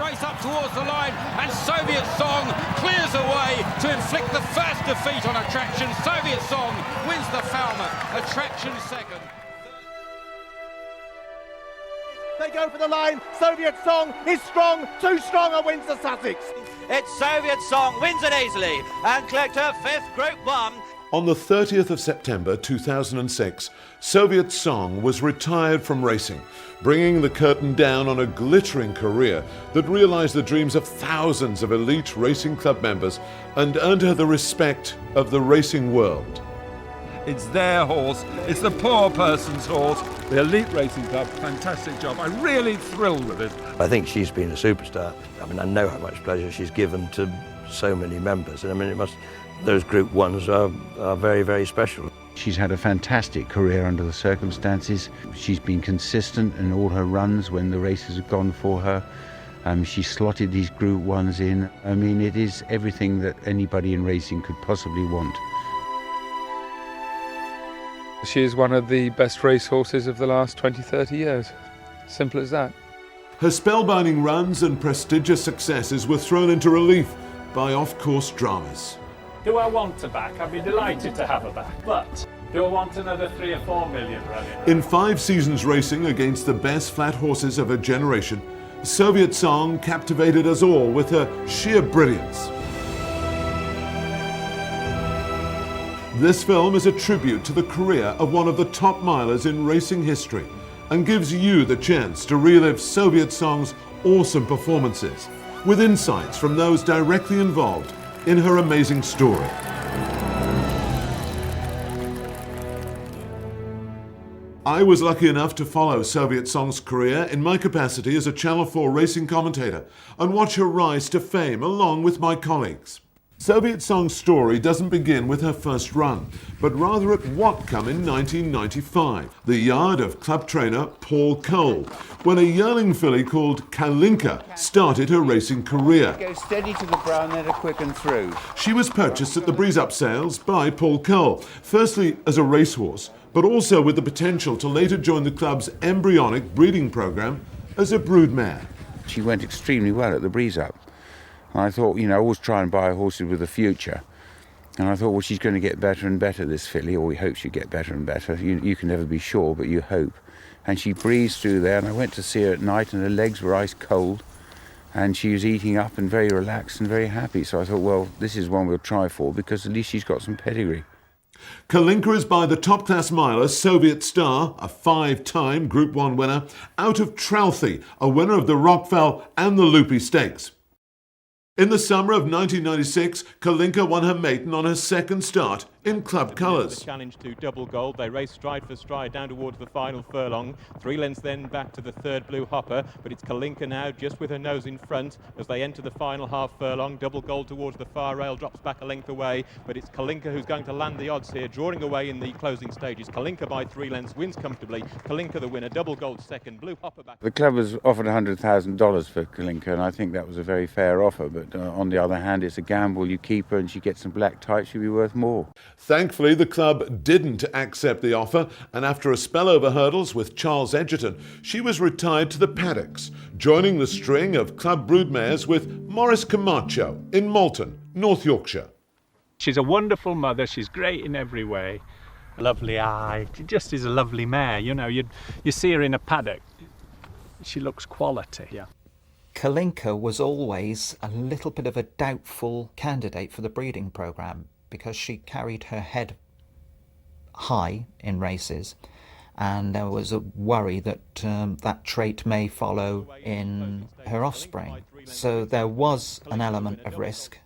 race up towards the line, and Soviet Song clears away to inflict the first defeat on Attraction. Soviet Song wins the Falmouth, Attraction second. They go for the line. Soviet Song is strong, too strong, and wins the Sussex. It's Soviet Song, wins it easily, and collect her fifth Group 1. On the 30th of September 2006, Soviet Song was retired from racing, bringing the curtain down on a glittering career that realised the dreams of thousands of elite racing club members and earned her the respect of the racing world. It's their horse, it's the poor person's horse. The Elite Racing Club, fantastic job. I'm really thrilled with it. I think she's been a superstar. I mean, I know how much pleasure she's given to so many members. And I mean, those Group 1s are very, very special. She's had a fantastic career under the circumstances. She's been consistent in all her runs when the races have gone for her. She slotted these Group 1s in. I mean, it is everything that anybody in racing could possibly want. She is one of the best racehorses of the last 20-30 years. Simple as that. Her spellbinding runs and prestigious successes were thrown into relief by off-course dramas. Do I want her back? I'd be delighted to have her back. But do I want another 3 or 4 million running? In 5 seasons racing against the best flat horses of her generation, Soviet Song captivated us all with her sheer brilliance. This film is a tribute to the career of one of the top milers in racing history and gives you the chance to relive Soviet Song's awesome performances with insights from those directly involved in her amazing story. I was lucky enough to follow Soviet Song's career in my capacity as a Channel 4 racing commentator and watch her rise to fame along with my colleagues. Soviet Song's story doesn't begin with her first run, but rather at Watcombe in 1995, the yard of club trainer Paul Cole, when a yearling filly called Kalinka started her racing career. Go steady to the brown, let her quicken through. She was purchased at the Breeze Up sales by Paul Cole, firstly as a racehorse, but also with the potential to later join the club's embryonic breeding program as a broodmare. She went extremely well at the Breeze Up. And I thought, I always try and buy horses with a future. And I thought, well, she's going to get better and better, this filly, or we hope she'll get better and better. You can never be sure, but you hope. And she breezed through there, and I went to see her at night, and her legs were ice cold. And she was eating up and very relaxed and very happy. So I thought, well, this is one we'll try for, because at least she's got some pedigree. Kalinka is by the top-class miler Soviet Star, a 5-time Group 1 winner, out of Tralthy, a winner of the Rockfell and the Loopy Stakes. In the summer of 1996, Kalinka won her maiden on her second start in club colours. The challenge to double gold. They race stride for stride down towards the final furlong. 3 lengths then back to the third blue hopper, but it's Kalinka now just with her nose in front as they enter the final half furlong. Double gold towards the far rail, drops back a length away, but it's Kalinka who's going to land the odds here, drawing away in the closing stages. Kalinka by 3 lengths, wins comfortably. Kalinka the winner, double gold second, blue hopper back. The club has offered $100,000 for Kalinka, and I think that was a very fair offer, but on the other hand, it's a gamble. You keep her and she gets some black type, she'll be worth more. Thankfully, the club didn't accept the offer, and after a spell over hurdles with Charles Edgerton, she was retired to the paddocks, joining the string of club broodmares with Maurice Camacho in Malton, North Yorkshire. She's a wonderful mother. She's great in every way. Lovely eye. She just is a lovely mare. You see her in a paddock. She looks quality. Yeah. Kalinka was always a little bit of a doubtful candidate for the breeding programme because she carried her head high in races, and there was a worry that that trait may follow in her offspring. So there was an element of risk.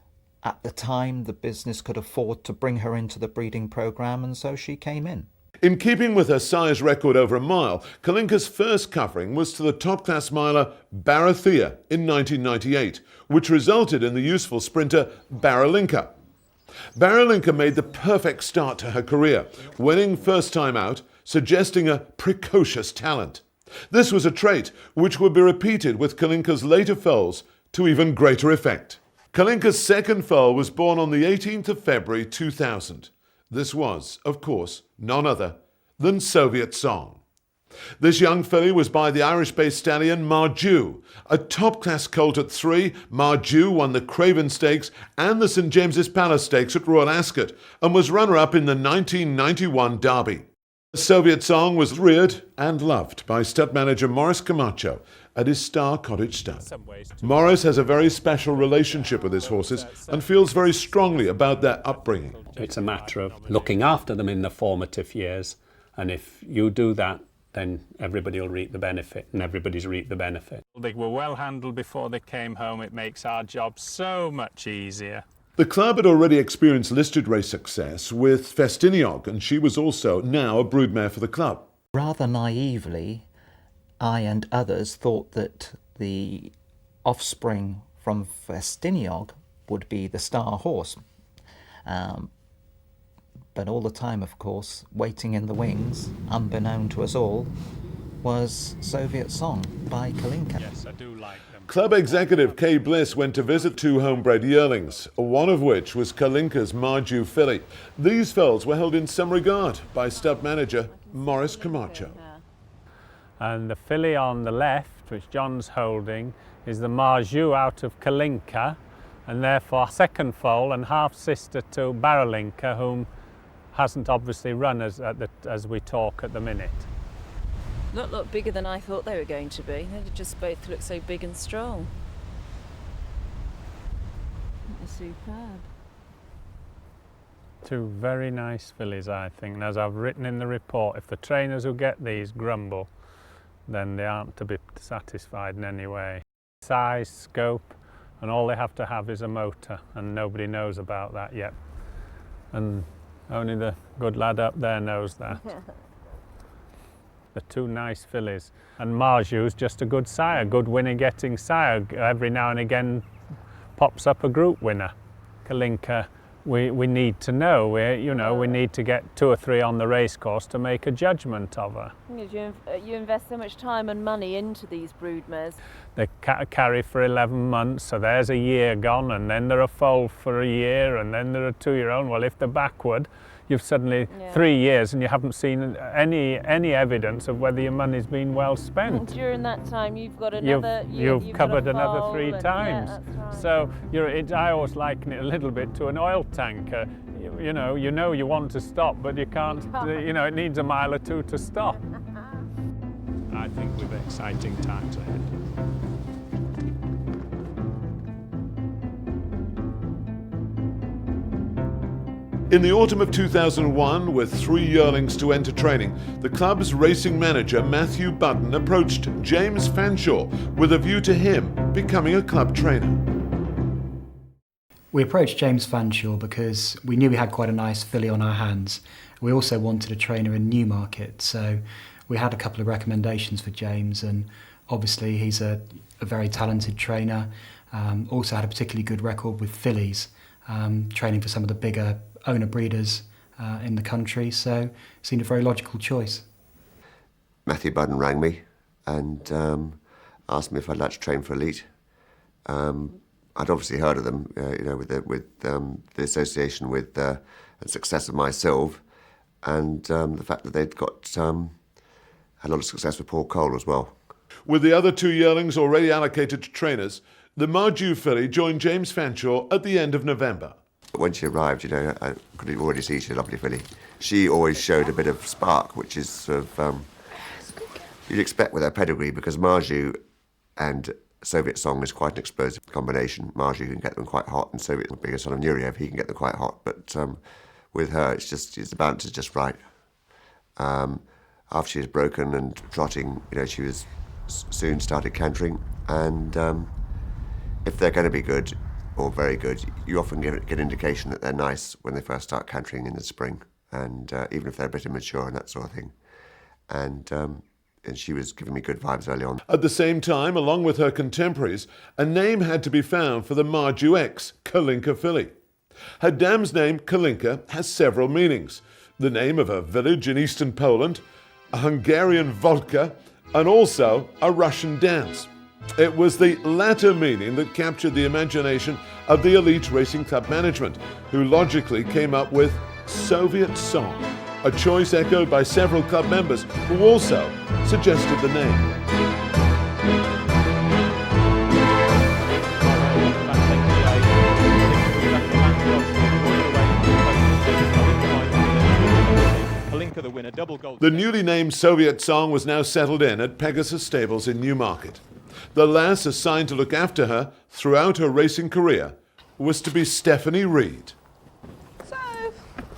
At the time, the business could afford to bring her into the breeding programme, and so she came in. In keeping with her size record over a mile, Kalinka's first covering was to the top-class miler Barathea in 1998, which resulted in the useful sprinter Baralinka. Baralinka made the perfect start to her career, winning first time out, suggesting a precocious talent. This was a trait which would be repeated with Kalinka's later foals to even greater effect. Kalinka's second foal was born on the 18th of February 2000. This was, of course, none other than Soviet Song. This young filly was by the Irish-based stallion Marju. A top-class colt at 3, Marju won the Craven Stakes and the St James's Palace Stakes at Royal Ascot and was runner-up in the 1991 Derby. The Soviet Song was reared and loved by stud manager Maurice Camacho at his Star Cottage stud. Maurice has a very special relationship with his horses and feels very strongly about their upbringing. It's a matter of looking after them in the formative years, and if you do that, then everybody will reap the benefit, and everybody's reaped the benefit. They were well handled before they came home. It makes our job so much easier. The club had already experienced listed race success with Festiniog, and she was also now a broodmare for the club. Rather naively, I and others thought that the offspring from Festiniog would be the star horse. But all the time, of course, waiting in the wings, unbeknown to us all, was Soviet Song by Kalinka. Yes, I do like them. Club executive Kay Bliss went to visit 2 homebred yearlings, one of which was Kalinka's Marju filly. These foals were held in some regard by stud manager Maurice Camacho. And the filly on the left, which John's holding, is the Marju out of Kalinka, and therefore second foal and half-sister to Baralinka, whom hasn't obviously run as we talk at the minute. Not a lot bigger than I thought they were going to be. They just both look so big and strong. They're superb. 2 very nice fillies, I think. And as I've written in the report, if the trainers who get these grumble, then they aren't to be satisfied in any way. Size, scope, and all they have to have is a motor, and nobody knows about that yet. And only the good lad up there knows that. The 2 nice fillies. And Marju's just a good sire, good winner-getting sire. Every now and again pops up a group winner. Kalinka, we need to know. We need to get 2 or 3 on the racecourse to make a judgment of her. You invest so much time and money into these broodmares. They carry for 11 months, so there's a year gone, and then they're a foal for a year, and then they're a 2-year-old. Well, if they're backward, you've suddenly 3 years and you haven't seen any evidence of whether your money's been well spent. During that time, you've got another. You've covered another 3 times. Yeah, that's right. So I always liken it a little bit to an oil tanker. You know you want to stop, but you can't. It needs a mile or 2 to stop. I think we've exciting times ahead. In the autumn of 2001, with 3 yearlings to enter training, the club's racing manager Matthew Button approached James Fanshawe with a view to him becoming a club trainer. We approached James Fanshawe because we knew we had quite a nice filly on our hands. We also wanted a trainer in Newmarket, so we had a couple of recommendations for James, and obviously he's a very talented trainer, also had a particularly good record with fillies, training for some of the bigger owner breeders in the country, so it seemed a very logical choice. Matthew Budden rang me and asked me if I'd like to train for Elite. I'd obviously heard of them, with the association with and success of my Sylve, and the fact that they'd got had a lot of success with Paul Cole as well. With the other 2 yearlings already allocated to trainers, the Marju filly joined James Fanshawe at the end of November. When she arrived, I could already see she's a lovely filly. She always showed a bit of spark, which is sort of you'd expect with her pedigree, because Marju and Soviet Song is quite an explosive combination. Marju can get them quite hot, and Soviet, being a son of Nureyev, he can get them quite hot. But with her, the balance is just right. After she was broken and trotting, she was soon started cantering, and if they're going to be good or very good, you often get indication that they're nice when they first start cantering in the spring, and even if they're a bit immature and that sort of thing. And she was giving me good vibes early on. At the same time, along with her contemporaries, a name had to be found for the Marju X, Kalinka filly. Her dam's name, Kalinka, has several meanings. The name of a village in eastern Poland, a Hungarian vodka, and also a Russian dance. It was the latter meaning that captured the imagination of the Elite Racing Club management, who logically came up with Soviet Song. a choice echoed by several club members who also suggested the name. The newly named Soviet Song was now settled in at Pegasus Stables in Newmarket. The lass assigned to look after her throughout her racing career was to be Stephanie Reed.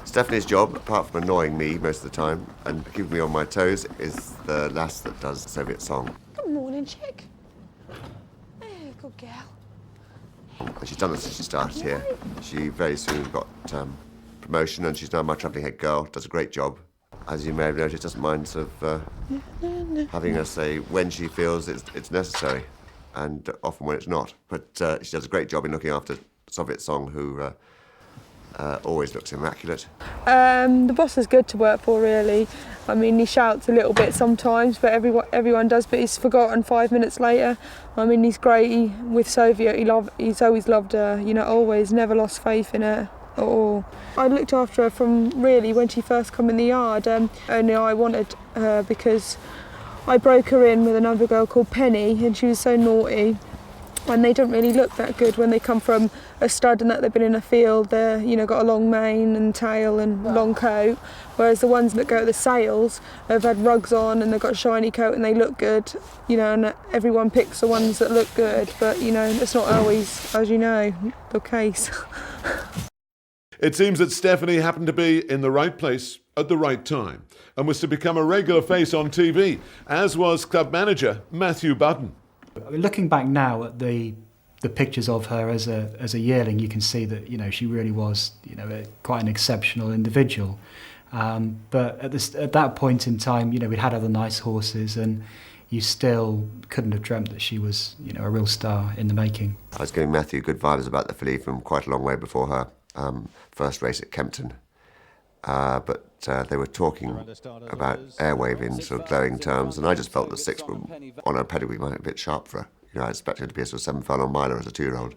Stephanie's job, apart from annoying me most of the time and keeping me on my toes, is the lass that does Soviet Song. Good morning, chick. Hey, good girl. And she's done it since she started here. She very soon got promotion, and she's now my travelling head girl, does a great job. As you may have noticed, doesn't mind sort of having us say when she feels it's necessary, and often when it's not. But she does a great job in looking after Soviet Song, who always looks immaculate. The boss is good to work for, really. I mean, he shouts a little bit sometimes, but everyone does, but he's forgotten 5 minutes later. I mean, he's great. With Soviet, he's always loved her, you know, always, never lost faith in her at all. I looked after her from really when she first come in the yard. Only I wanted her because I broke her in with another girl called Penny, and she was so naughty. And they don't really look that good when they come from a stud and that they've been in a field. They're, you know, got a long mane and tail and long coat, whereas the ones that go to the sales have had rugs on and they've got a shiny coat and they look good, you know, and everyone picks the ones that look good, but, you know, it's not always, as you know, the case. It seems that Stephanie happened to be in the right place at the right time and was to become a regular face on TV, as was club manager Matthew Button. Looking back now at the pictures of her as a yearling, you can see that, you know, she really was, you know, quite an exceptional individual. But at that point in time, you know, we'd had other nice horses, and you still couldn't have dreamt that she was, you know, a real star in the making. I was giving Matthew good vibes about the filly from quite a long way before her first race at Kempton. But they were talking about Airwave in sort of glowing terms, and I just felt the 6 were on her pedigree might be a bit sharp for her. You know, I expected her to be a sort of 7 furlong miler as a 2-year-old.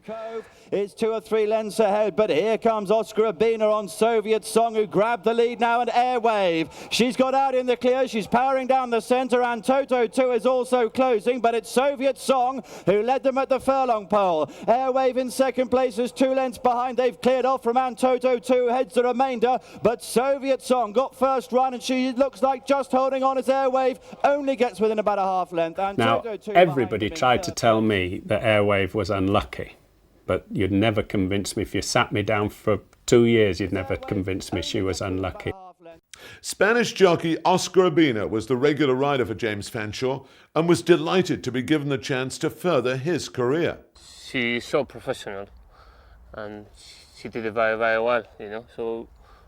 It's 2 or 3 lengths ahead, but here comes Oscar Abina on Soviet Song, who grabbed the lead now, and Airwave. She's got out in the clear, she's powering down the centre, and Toto 2 is also closing, but it's Soviet Song who led them at the furlong pole. Airwave in second place is 2 lengths behind. They've cleared off from Toto 2, heads the remainder, but Soviet Song got first run, and she looks like just holding on as Airwave only gets within about a half length. And now, Toto 2 everybody tried to tell me that Airwave was unlucky, but you'd never convince me. If you sat me down for 2 years, you'd never convince me she was unlucky. Spanish jockey Oscar Abina was the regular rider for James Fanshawe and was delighted to be given the chance to further his career. She's so professional and she did it very, very well, you know, so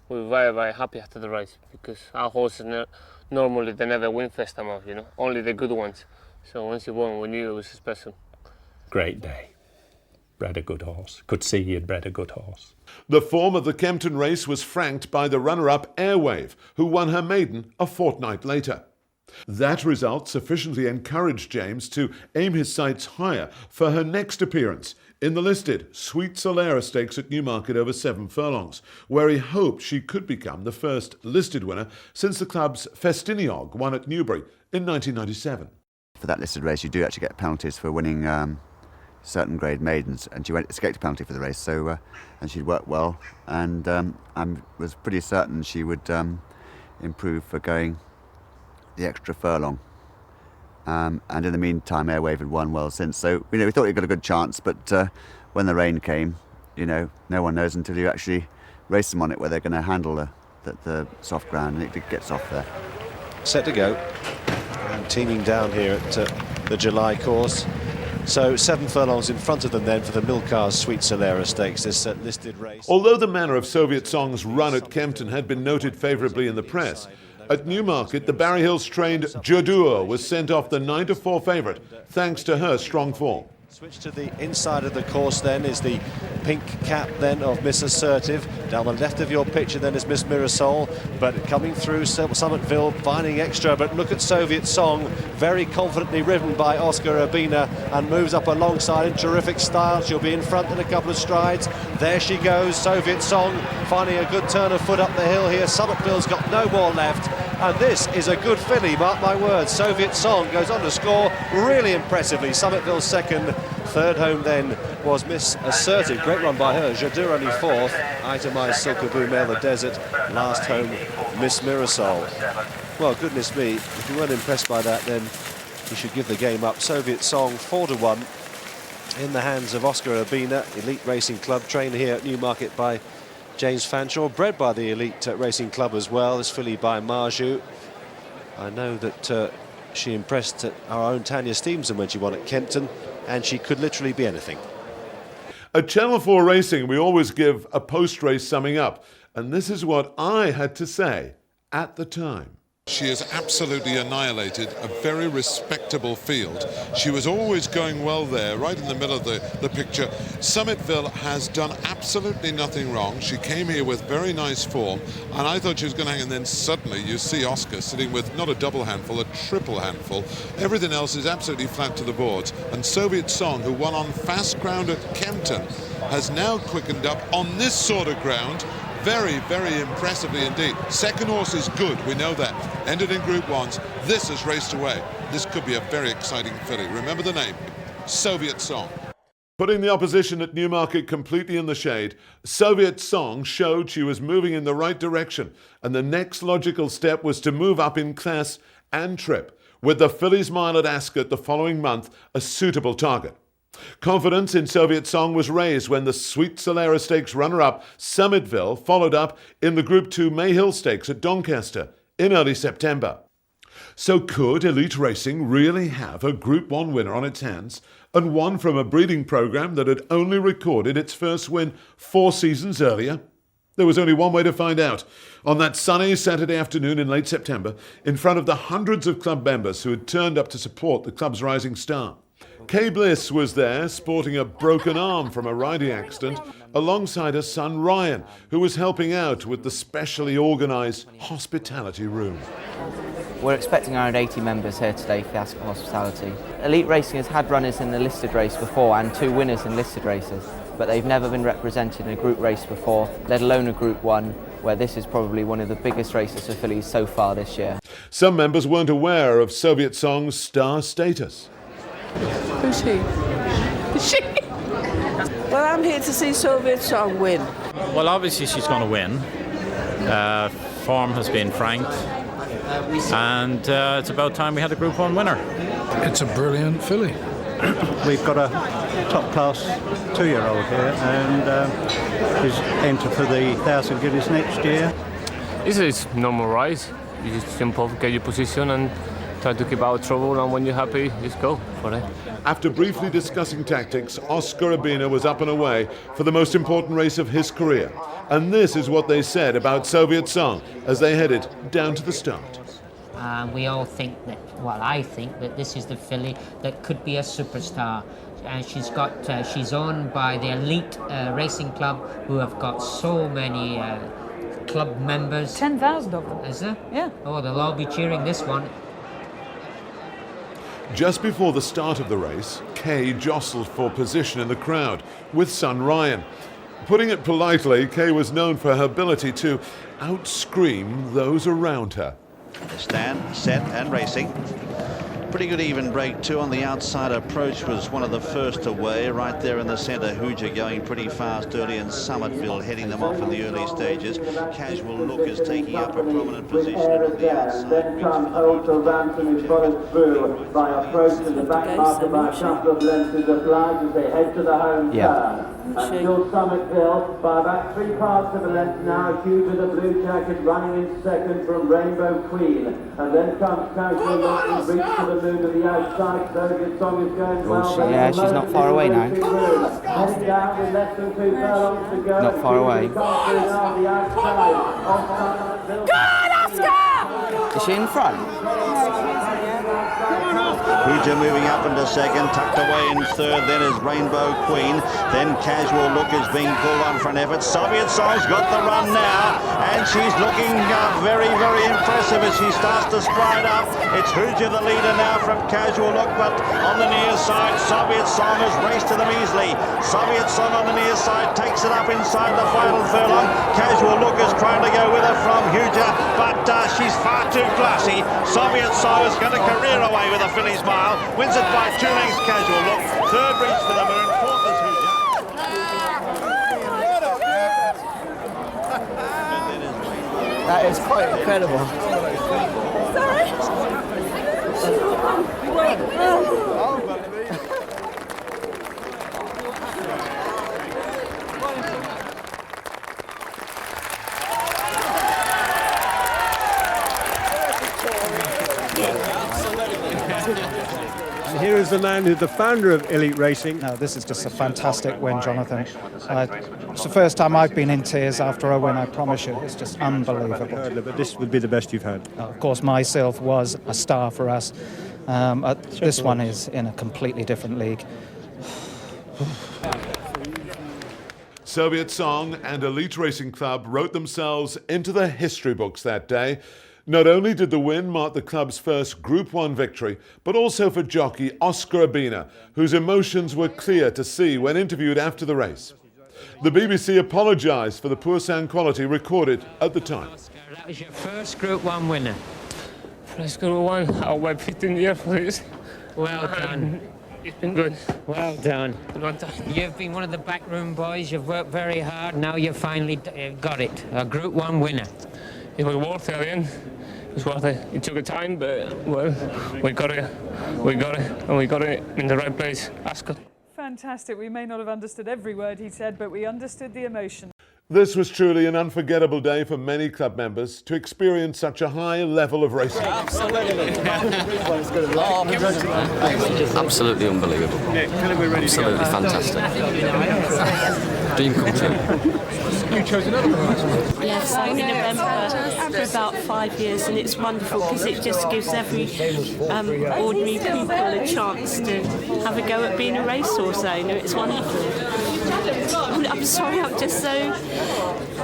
we were very, very happy after the race because our horses normally they never win first time off, you know, only the good ones. So once you won, we knew it was special. Great day. Bred a good horse. Could see he'd bred a good horse. The form of the Kempton race was franked by the runner-up Airwave, who won her maiden a fortnight later. That result sufficiently encouraged James to aim his sights higher for her next appearance in the listed Sweet Solera Stakes at Newmarket over 7 furlongs, where he hoped she could become the first listed winner since the club's Festiniog won at Newbury in 1997. For that listed race, you do actually get penalties for winning certain grade maidens, and she escaped a penalty for the race, so and she'd worked well, and I was pretty certain she would improve for going the extra furlong. And in the meantime, Airwave had won well since, so you know we thought we got a good chance, but when the rain came, you know, no one knows until you actually race them on it where they're going to handle the soft ground, and it gets off there. Set to go, and teaming down here at the July course. So 7 furlongs in front of them then for the Milcars Sweet Solera Stakes, this listed race. Although the manner of Soviet Song's run at Kempton had been noted favourably in the press, at Newmarket the Barry Hills trained Jodour was sent off the 9-4 favourite thanks to her strong form. Switch to the inside of the course then is the pink cap then of Miss Assertive. Down the left of your picture then is Miss Mirasol, but coming through Summitville, finding extra, but look at Soviet Song, very confidently ridden by Oscar Urbina and moves up alongside in terrific style. She'll be in front in a couple of strides. There she goes, Soviet Song, finding a good turn of foot up the hill here. Summitville's got no more left. And this is a good filly, mark my words. Soviet Song goes on to score really impressively. Summitville second, third home then was Miss Assertive. Great run by her. Jadur only fourth. Itemised Silkaboo Mail the Desert. Last home, Miss Mirasol. Well, goodness me, if you weren't impressed by that, then you should give the game up. Soviet Song 4-1 in the hands of Oscar Urbina, Elite Racing Club, trained here at Newmarket by James Fanshawe, bred by the Elite Racing Club as well, this filly by Marjou. I know that she impressed our own Tanya Stevenson when she won at Kempton, and she could literally be anything. At Channel 4 Racing, we always give a post-race summing up, and this is what I had to say at the time. She has absolutely annihilated a very respectable field. She was always going well there, right in the middle of the picture. Summitville has done absolutely nothing wrong. She came here with very nice form, and I thought she was going to hang, and then suddenly you see Oscar sitting with not a double handful, a triple handful. Everything else is absolutely flat to the boards. And Soviet Song, who won on fast ground at Kempton, has now quickened up on this sort of ground. Very, very impressively indeed. Second horse is good, we know that. Ended in Group 1s. This has raced away. This could be a very exciting filly. Remember the name, Soviet Song. Putting the opposition at Newmarket completely in the shade, Soviet Song showed she was moving in the right direction, and the next logical step was to move up in class and trip, with the Fillies Mile at Ascot the following month a suitable target. Confidence in Soviet Song was raised when the Sweet Solera Stakes runner-up Summitville followed up in the Group 2 Mayhill Stakes at Doncaster in early September. So could Elite Racing really have a Group 1 winner on its hands, and one from a breeding programme that had only recorded its first win 4 seasons earlier? There was only one way to find out. On that sunny Saturday afternoon in late September, in front of the hundreds of club members who had turned up to support the club's rising star. Kay Bliss was there, sporting a broken arm from a riding accident, alongside her son Ryan, who was helping out with the specially organised hospitality room. We're expecting around 80 members here today for the Ascot Hospitality. Elite Racing has had runners in the listed race before and 2 winners in listed races, but they've never been represented in a group race before, let alone a Group 1, where this is probably one of the biggest races for fillies so far this year. Some members weren't aware of Soviet Song's star status. Who's he? Is she? Well, I'm here to see Soviet Song win. Well, obviously she's going to win. Form has been franked, and it's about time we had a Group 1 winner. It's a brilliant filly. We've got a top-class 2-year-old here, and he's entered for the 1,000 guineas next year. This is normal race. You just jump off, get your position, and try to keep out of trouble, and when you're happy, just go for it. After briefly discussing tactics, Oscar Urbina was up and away for the most important race of his career. And this is what they said about Soviet Song as they headed down to the start. We all think that, well, I think that this is the filly that could be a superstar. And she's owned by the Elite Racing Club, who have got so many club members. 10,000 of them. Is there? Yeah. Oh, they'll all be cheering this one. Just before the start of the race, Kay jostled for position in the crowd with son Ryan. Putting it politely, Kay was known for her ability to outscream those around her. Stand, set and racing. Pretty good even break too on the outside approach, was one of the first away. Right there in the centre, Hooja going pretty fast early, and Summitville heading them off in the early stages. Casual Look is taking up a prominent position on the outside. Then comes Ultra Ransom, who follows through by approach to the back marker by a couple of lengths of flags as they head to the home turn. And still Summitville by about 3 parts of a length now. Hugh with the blue jacket running in second from Rainbow Queen. And then comes Casual Look and reach to the moon to the outside. Soviet Song is going well. Yeah, she's not far away now. Heading down with less than 2 furlongs to go. Not far away. Go on, Oscar! Is she in front? Hooja moving up into second, tucked away in third, then is Rainbow Queen, then Casual Look is being pulled on for an effort. Soviet Song's got the run now, and she's looking very, very impressive as she starts to stride up. It's Hooja the leader now from Casual Look, but on the near side, Soviet Song has raced to them easily. Soviet Song on the near side takes it up inside the final furlong. Casual Look is trying to go with her from Hooja, but she's far too classy. Soviet Song is going to career away with a Filly's Mile. Wins it by 2 lengths, Casual Look. Third reach for the Moon, fourth is Hooja. That is quite incredible. Here is the man who's the founder of Elite Racing. No, this is just a fantastic win, Jonathan. It's the first time I've been in tears after a win, I promise you. It's just unbelievable. But this would be the best you've had. Of course, myself was a star for us. This one is in a completely different league. Soviet Song and Elite Racing Club wrote themselves into the history books that day. Not only did the win mark the club's first Group 1 victory, but also for jockey Oscar Abina, whose emotions were clear to see when interviewed after the race. The BBC apologised for the poor sound quality recorded at the time. That was your first Group 1 winner. First Group 1, I'll wait 15 years for this. Well done. It's been good. Well done. Long time. You've been one of the backroom boys, you've worked very hard, now you've finally got it. A Group 1 winner. It was worth it at the end. It was worth it. It took a time, but well, we got it, and we got it in the right place. Oscar. Fantastic. We may not have understood every word he said, but we understood the emotion. This was truly an unforgettable day for many club members to experience such a high level of racing. Absolutely unbelievable. Absolutely fantastic. Dream come true. You chose another one. Yes, I've been a member for about 5 years, and it's wonderful because it just gives every ordinary people a chance to have a go at being a racehorse owner. It's wonderful. I'm sorry, I'm just so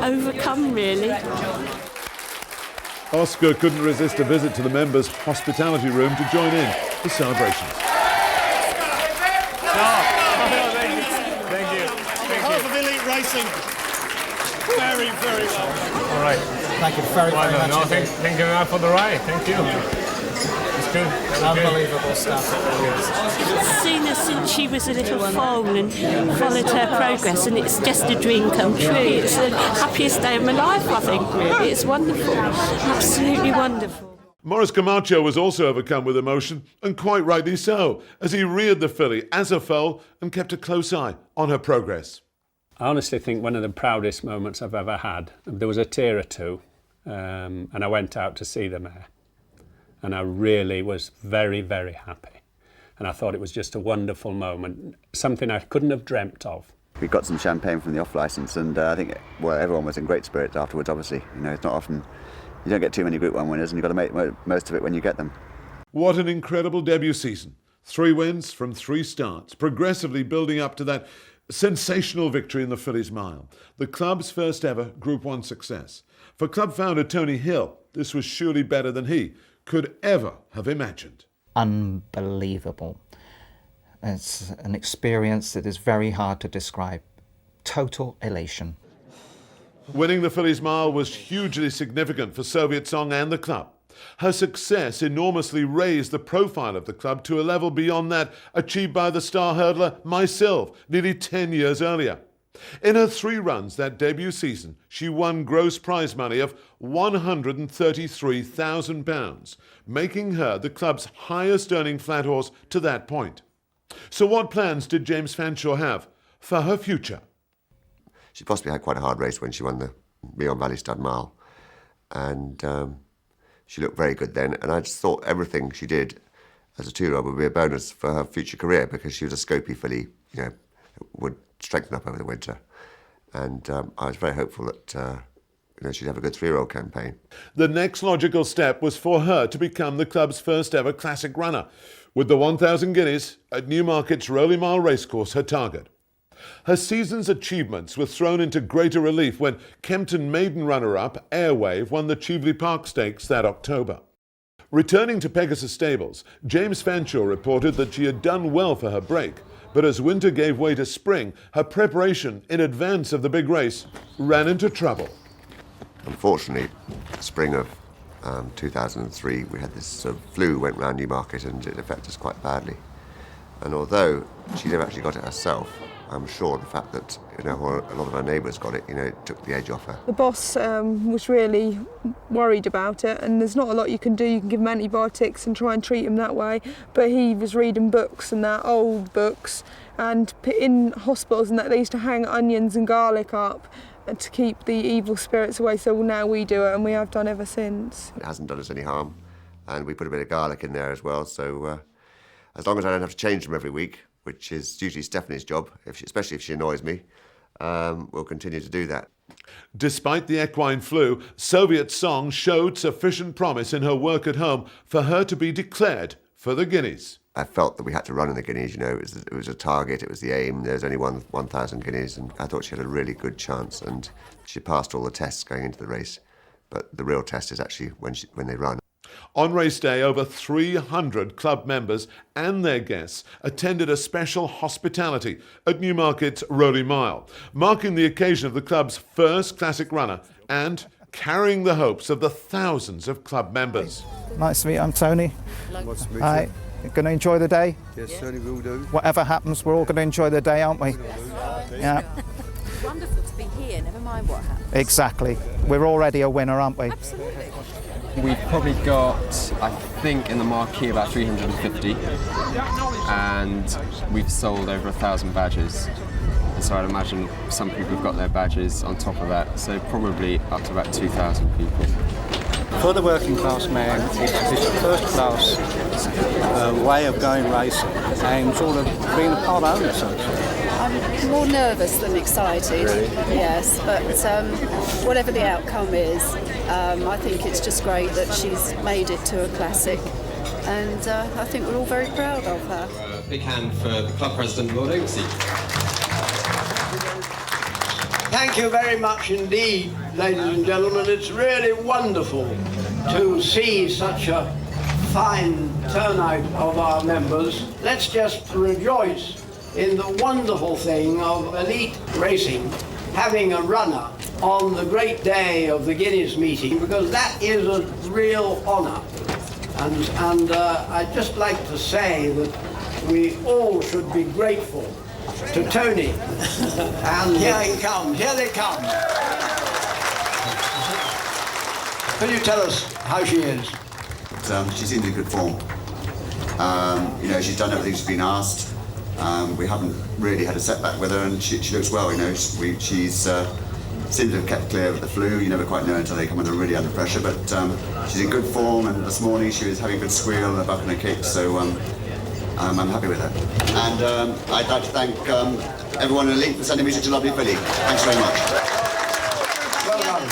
overcome, really. Oscar couldn't resist a visit to the members' hospitality room to join in the celebrations. Thank you. Half of Elite Racing. Very, very well. All right. Thank you very, very much. No, thank you very much for the ride. Thank you. It's good. Unbelievable stuff. I've seen her since she was a little foal and followed her progress, and it's just a dream come true. It's the happiest day of my life, I think, really. It's wonderful. Absolutely wonderful. Morris Camacho was also overcome with emotion, and quite rightly so, as he reared the filly as a foal and kept a close eye on her progress. I honestly think one of the proudest moments I've ever had, there was a tear or two, and I went out to see the mare. And I really was very, very happy. And I thought it was just a wonderful moment, something I couldn't have dreamt of. We got some champagne from the off-licence, and I think, well, everyone was in great spirits afterwards, obviously. You know, it's not often, you don't get too many Group 1 winners, and you've got to make most of it when you get them. What an incredible debut season. 3 wins from 3 starts, progressively building up to that sensational victory in the Filly's Mile, the club's first ever Group 1 success. For club founder Tony Hill, this was surely better than he could ever have imagined. Unbelievable. It's an experience that is very hard to describe. Total elation. Winning the Filly's Mile was hugely significant for Soviet Song and the club. Her success enormously raised the profile of the club to a level beyond that achieved by the star hurdler myself nearly 10 years earlier. In her 3 runs that debut season, she won gross prize money of £133,000, making her the club's highest earning flat horse to that point. So what plans did James Fanshawe have for her future? She possibly had quite a hard race when she won the Beyond Valley Stud Mile, and she looked very good then, and I just thought everything she did as a 2-year-old would be a bonus for her future career, because she was a scopy filly, you know, would strengthen up over the winter. And I was very hopeful that she'd have a good 3-year-old campaign. The next logical step was for her to become the club's first ever classic runner, with the 1,000 guineas at Newmarket's Rowley Mile Racecourse her target. Her season's achievements were thrown into greater relief when Kempton maiden runner-up Airwave won the Cheveley Park Stakes that October. Returning to Pegasus Stables, James Fanshawe reported that she had done well for her break, but as winter gave way to spring, her preparation in advance of the big race ran into trouble. Unfortunately, spring of 2003, we had this sort of flu went round Newmarket and it affected us quite badly. And although she never actually got it herself, I'm sure the fact that a lot of our neighbours got it, it took the edge off her. The boss was really worried about it, and there's not a lot you can do. You can give him antibiotics and try and treat him that way, but he was reading books and that, old books, and in hospitals and that they used to hang onions and garlic up to keep the evil spirits away. So now we do it, and we have done ever since. It hasn't done us any harm, and we put a bit of garlic in there as well, so as long as I don't have to change them every week, which is usually Stephanie's job, especially if she annoys me, we'll continue to do that. Despite the equine flu, Soviet Song showed sufficient promise in her work at home for her to be declared for the Guineas. I felt that we had to run in the Guineas, it was a target, it was the aim, there's only 1,000 Guineas, and I thought she had a really good chance, and she passed all the tests going into the race, but the real test is actually when they run. On race day, over 300 club members and their guests attended a special hospitality at Newmarket's Rowley Mile, marking the occasion of the club's first classic runner and carrying the hopes of the thousands of club members. Nice to meet you, I'm Tony. Nice to meet you. Hi. You're going to enjoy the day? Yes, certainly will do. Whatever happens, we're all going to enjoy the day, aren't we? Yeah. It's wonderful to be here, never mind what happens. Exactly. We're already a winner, aren't we? Absolutely. We've probably got, I think, in the marquee about 350, and we've sold over 1,000 badges. And so I'd imagine some people have got their badges on top of that, so probably up to about 2,000 people. For the working class man, it's a first class way of going racing and sort of being a part owner, so to speak. I'm more nervous than excited, really? Yes, but whatever the outcome is, I think it's just great that she's made it to a classic, and I think we're all very proud of her. Big hand for the club president, Lord Oaksey. Thank you very much indeed, ladies and gentlemen. It's really wonderful to see such a fine turnout of our members. Let's just rejoice in the wonderful thing of elite racing having a runner on the great day of the Guineas meeting, because that is a real honour. And I'd just like to say that we all should be grateful to Tony. And here he comes, here they come. Can you tell us how she is? She seems in good form. She's done everything she's been asked. We haven't really had a setback with her, and she looks well. She's seems to have kept clear of the flu. You never quite know until they come really under pressure. But she's in good form, and this morning she was having a good squeal and a buck and a kick. So I'm happy with her. And I'd like to thank everyone in Elite for sending me such a lovely filly. Thanks very much. Well done.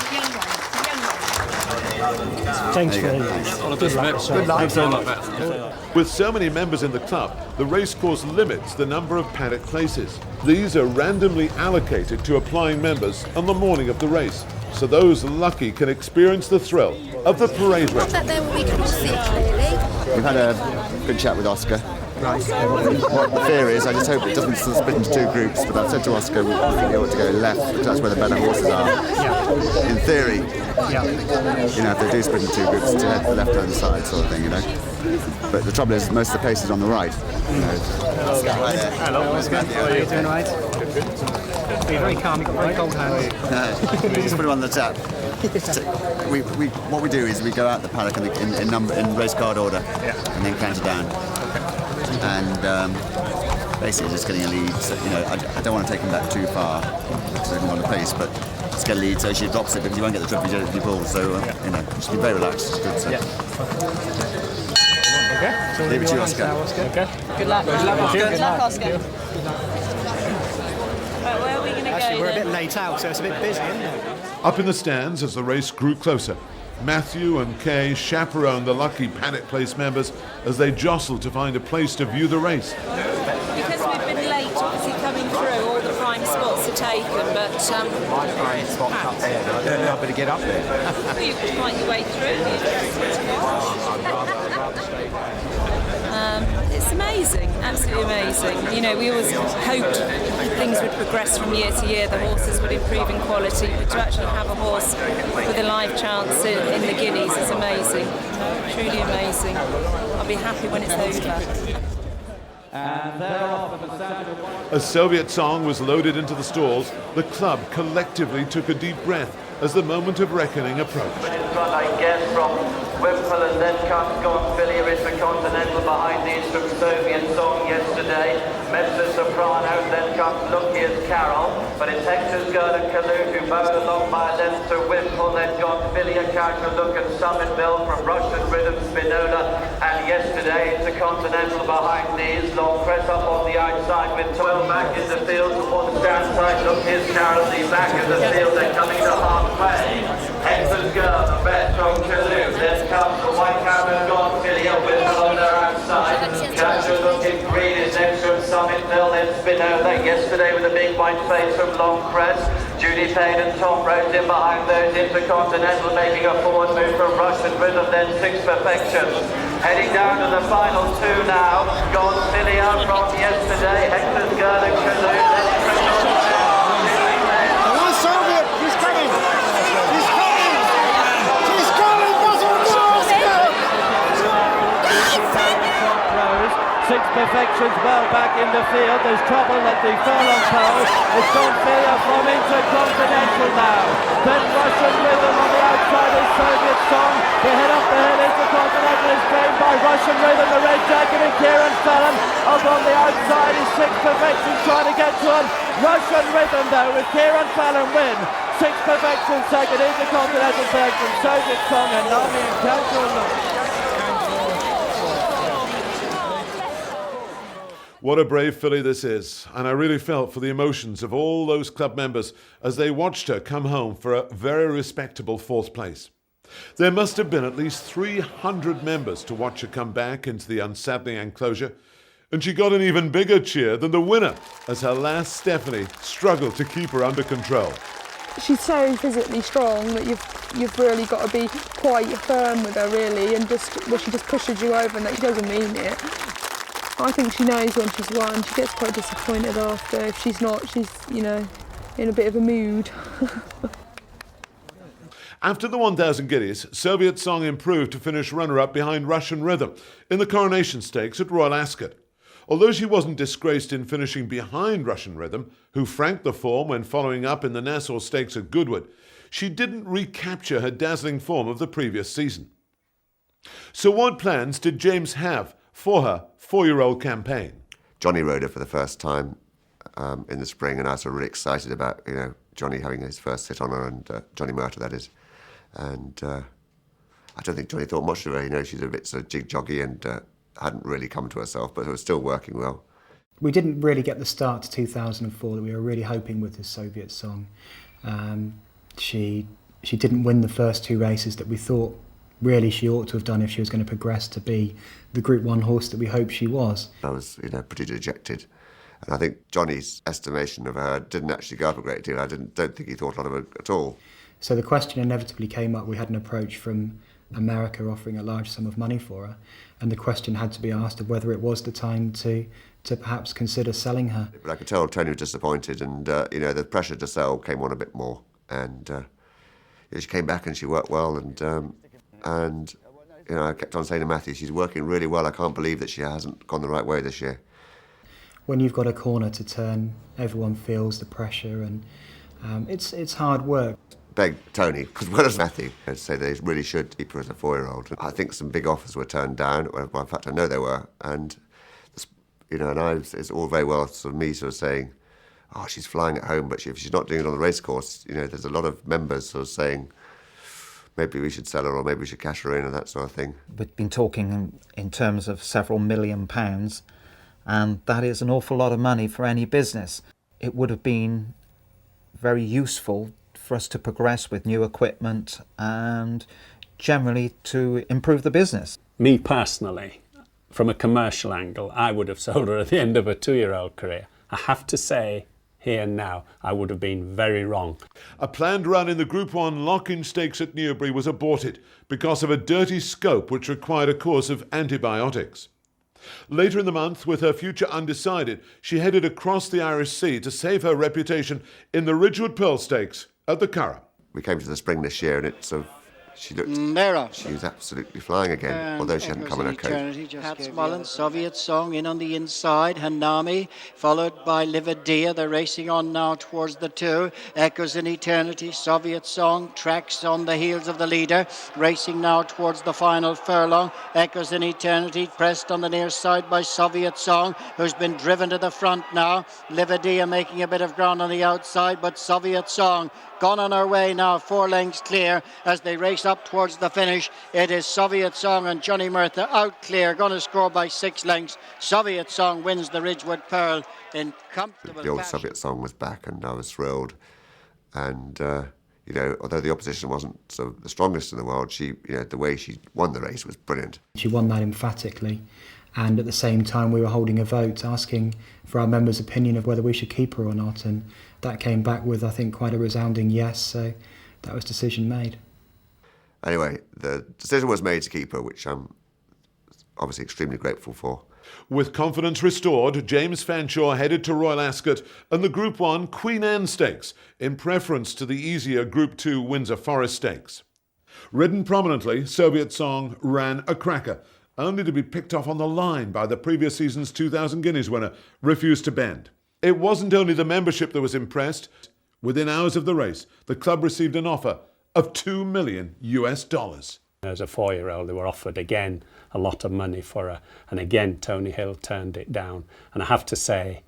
Thanks, Good luck. With so many members in the club, the racecourse limits the number of paddock places. These are randomly allocated to applying members on the morning of the race, so those lucky can experience the thrill of the parade race. We've had a good chat with Oscar. What the fear is, I just hope it doesn't split into two groups, but I've said to Oscar we think they ought to go left, because that's where the better horses are. In theory, if they do split into two groups, to head to the left-hand side sort of thing, But the trouble is, most of the pace is on the right. Oscar, hi there. Hello, Oscar. How are you doing, right? Good. Be very calm, you've got very cold hands. Just put it on the tap. What we do is we go out the paddock in race card order, and then count it down. And basically just getting a lead. So, I don't want to take him back too far because I don't want to pace, but just get a lead so she drops it because you won't get the trip if you pull. So just be very relaxed. It's good. So. Okay. So leave it to you, Oscar. Okay. Good luck. Good luck, Oscar. Good luck, Oscar. Right, where are we going to go? Actually, we're a bit late out, so it's a bit busy, isn't it? Up in the stands as the race grew closer, Matthew and Kay chaperoned the lucky Paddock Place members as they jostled to find a place to view the race. Because we've been late, obviously coming through, all the prime spots are taken, but My prime spot's up there, but I don't know how to get up there. well, you can find your way through. It's amazing, absolutely amazing. You know, we always hoped things would progress from year to year, the horses would improve in quality, but to actually have a horse with a live chance in the Guineas is amazing, truly amazing. I'll be happy when it's over. As Soviet Song was loaded into the stalls, the club collectively took a deep breath as the moment of reckoning approached. I guess from Wimple, and then comes Gonfilia is the Continental behind these from Soviet Song yesterday. Mr. Soprano, then comes Lucky's Carol, but it's Hector's Girl and Kaloo who bow along by left to Wimple, then Gonfilia, Counter Look and Summitville from Russian Rhythm, Spinola, and yesterday it's the Continental behind these. Long press up on the outside with 12 back in the field before the stand side. Lucky's Carol, the back of the field, they're coming to halfway. Hector's Girl, the best from Kaloo, then comes the White Cow and Gonfilia, Wimple on their outside. Counter Looking Green is next from Summitville, then Spinola. Yesterday with a big white face from Long Press. Judy Payne and Tom Rose in behind those. Intercontinental making a forward move from Russian Rhythm, then Six Perfections. Heading down to the final two now. Gonfilia from yesterday. Hector's Girl and Kaloo. One Soviet, he's coming. He's coming. He's coming. Six Perfections well back in the field. There's trouble at the furlong pole. It's Gonfilia from Intercontinental now. Then Russian Rhythm on the outside is Soviet Song. The head up the hill, Intercontinental is trained by Russian Rhythm. The red jacket and Kieran Fallon. Up on the outside is Six Perfections trying to get to him. Russian Rhythm though with Kieran Fallon win. Six Perfections second, Intercontinental third from Soviet Song and Nami and Counter. What a brave filly this is, and I really felt for the emotions of all those club members as they watched her come home for a very respectable fourth place. There must have been at least 300 members to watch her come back into the unsettling enclosure, and she got an even bigger cheer than the winner as her last Stephanie struggled to keep her under control. She's so physically strong that you've really got to be quite firm with her really, and she just pushes you over and that she doesn't mean it. I think she knows when she's won. She gets quite disappointed after. If she's not, she's, you know, in a bit of a mood. After the 1,000 guineas, Soviet Song improved to finish runner-up behind Russian Rhythm in the Coronation Stakes at Royal Ascot. Although she wasn't disgraced in finishing behind Russian Rhythm, who franked the form when following up in the Nassau Stakes at Goodwood, she didn't recapture her dazzling form of the previous season. So what plans did James have for her 4-year-old campaign? Johnny rode her for the first time in the spring, and I was really excited about, you know, Johnny having his first sit on her, and Johnny Murta, that is. And I don't think Johnny thought much of her. You know, she's a bit sort of jig-joggy and hadn't really come to herself, but it was still working well. We didn't really get the start to 2004 that we were really hoping with this Soviet Song. She didn't win the first two races that we thought really she ought to have done if she was going to progress to be the Group 1 horse that we hoped she was. I was, you know, pretty dejected. And I think Johnny's estimation of her didn't actually go up a great deal. I don't think he thought a lot of her at all. So the question inevitably came up. We had an approach from America offering a large sum of money for her, and the question had to be asked of whether it was the time to perhaps consider selling her. But I could tell Tony was disappointed, and you know, the pressure to sell came on a bit more. And she came back and she worked well, and you know, I kept on saying to Matthew, she's working really well. I can't believe that she hasn't gone the right way this year. When you've got a corner to turn, everyone feels the pressure, and it's hard work. Beg Tony, as well as Matthew, I'd say they really should keep her as a 4-year-old. I think some big offers were turned down. Well, in fact, I know they were, and you know, and it's all very well sort of me sort of saying, "Oh, she's flying at home," but if she's not doing it on the racecourse, you know, there's a lot of members sort of saying, maybe we should sell her or maybe we should cash her in and that sort of thing. We've been talking in terms of several £1 million, and that is an awful lot of money for any business. It would have been very useful for us to progress with new equipment and generally to improve the business. Me personally, from a commercial angle, I would have sold her at the end of a 2-year-old career. I have to say, here and now, I would have been very wrong. A planned run in the Group 1 Lock-in Stakes at Newbury was aborted because of a dirty scope which required a course of antibiotics. Later in the month, with her future undecided, she headed across the Irish Sea to save her reputation in the Ridgewood Pearl Stakes at the Curragh. We came to the spring this year and she was absolutely flying again, although she hadn't come in her coat. Hats Mullen, Soviet Song in on the inside, Hanami, followed by Livadia. They're racing on now towards the 2. Echoes in Eternity, Soviet Song, tracks on the heels of the leader, racing now towards the final furlong. Echoes in Eternity, pressed on the near side by Soviet Song, who's been driven to the front now. Livadia making a bit of ground on the outside, but Soviet Song gone on her way now, 4 lengths clear as they race up towards the finish. It is Soviet Song and Johnny Murtha out clear, going to score by 6 lengths. Soviet Song wins the Ridgewood Pearl in comfortable The old fashion. Soviet Song was back and I was thrilled. And, although the opposition wasn't the strongest in the world, the way she won the race was brilliant. She won that emphatically, and at the same time we were holding a vote asking for our members' opinion of whether we should keep her or not, and that came back with, I think, quite a resounding yes, so that was decision made. Anyway, the decision was made to keep her, which I'm obviously extremely grateful for. With confidence restored, James Fanshawe headed to Royal Ascot and the Group 1 Queen Anne Stakes in preference to the easier Group 2 Windsor Forest Stakes. Ridden prominently, Soviet Song ran a cracker, only to be picked off on the line by the previous season's 2,000 guineas winner, Refused to Bend. It wasn't only the membership that was impressed. Within hours of the race, the club received an offer of $2 million. As a 4-year-old, they were offered again a lot of money for her, and again Tony Hill turned it down. And I have to say,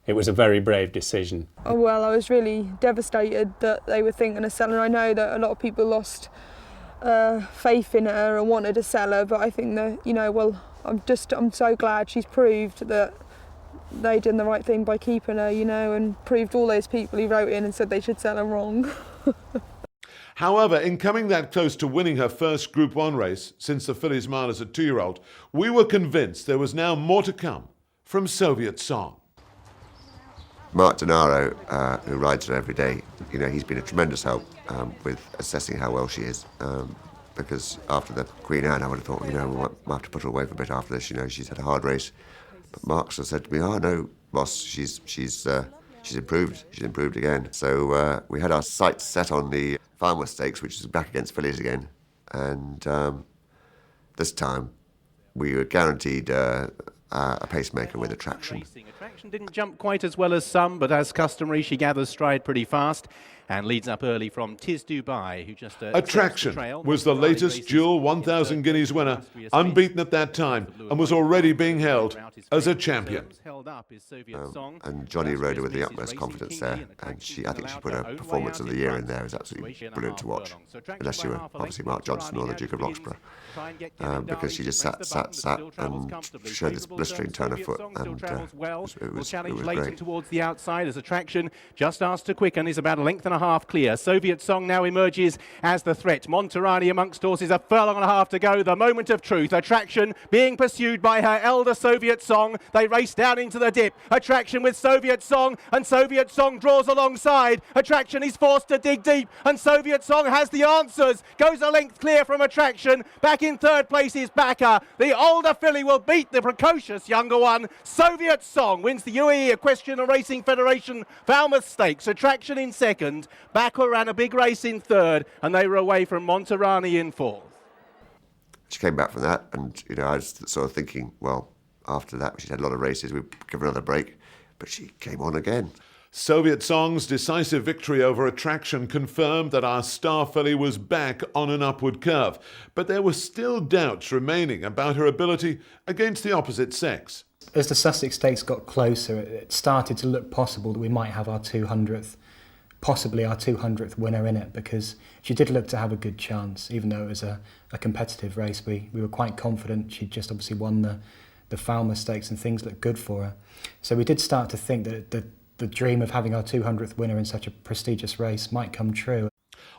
it was a very brave decision. Oh, well, I was really devastated that they were thinking of selling. I know that a lot of people lost faith in her and wanted to sell her, but I think that, I'm so glad she's proved that they did the right thing by keeping her, and proved all those people who wrote in and said they should sell her wrong. However, in coming that close to winning her first Group 1 race since the Fillies Mile as a 2-year-old, we were convinced there was now more to come from Soviet Song. Mark Denaro, who rides her every day, he's been a tremendous help with assessing how well she is. Because after the Queen Anne, I would have thought, we might have to put her away for a bit after this. She's had a hard race. But Mark sort of said to me, "Oh no, boss, she's improved. She's improved again." So we had our sights set on the Farmer Stakes, which is back against fillies again, and this time we were guaranteed a pacemaker with attraction. Attraction didn't jump quite as well as some, but as customary, she gathers stride pretty fast and leads up early from Tis Dubai, who just Attraction was the latest dual 1,000 guineas winner, unbeaten at that time, and was already being held as a champion. And Johnny rode her with the utmost confidence there, and I think she put her performance of the year in there. It was absolutely brilliant to watch, unless you were obviously Mark Johnson or the Duke of Roxburgh, because she just sat and showed this blistering turn of foot, and it was great. Towards the outside as Attraction just asked to quicken, is about a length and a half clear. Soviet Song now emerges as the threat. Monterani amongst horses, a furlong and a half to go. The moment of truth. Attraction being pursued by her elder Soviet Song. They race down into the dip. Attraction with Soviet Song, and Soviet Song draws alongside. Attraction is forced to dig deep, and Soviet Song has the answers. Goes a length clear from Attraction. Back in third place is Backer. The older filly will beat the precocious younger one. Soviet Song wins the UAE Equestrian Racing Federation Falmouth Stakes. Attraction in second. Backer ran a big race in third, and they were away from Monterani in fourth. She came back from that, and I was sort of thinking, well, after that she'd had a lot of races, we'd give her another break, but she came on again. Soviet Song's decisive victory over Attraction confirmed that our star filly was back on an upward curve, but there were still doubts remaining about her ability against the opposite sex. As the Sussex Stakes got closer, it started to look possible that we might have possibly our 200th winner in it, because she did look to have a good chance, even though it was a competitive race. We were quite confident. She'd just obviously won the Falmouth Stakes and things looked good for her. So we did start to think that the the dream of having our 200th winner in such a prestigious race might come true.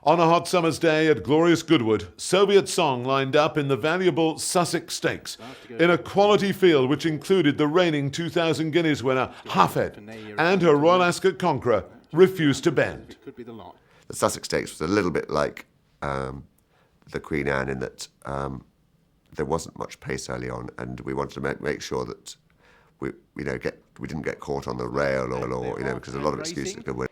On a hot summer's day at glorious Goodwood, Soviet Song lined up in the valuable Sussex Stakes in a quality field which included the reigning 2,000 guineas winner Hafed and her Royal Ascot conqueror Refused to Bend. The Sussex Stakes was a little bit like the Queen Anne in that there wasn't much pace early on, and we wanted to make sure that we didn't get caught on the rail or because a lot of excuses could win.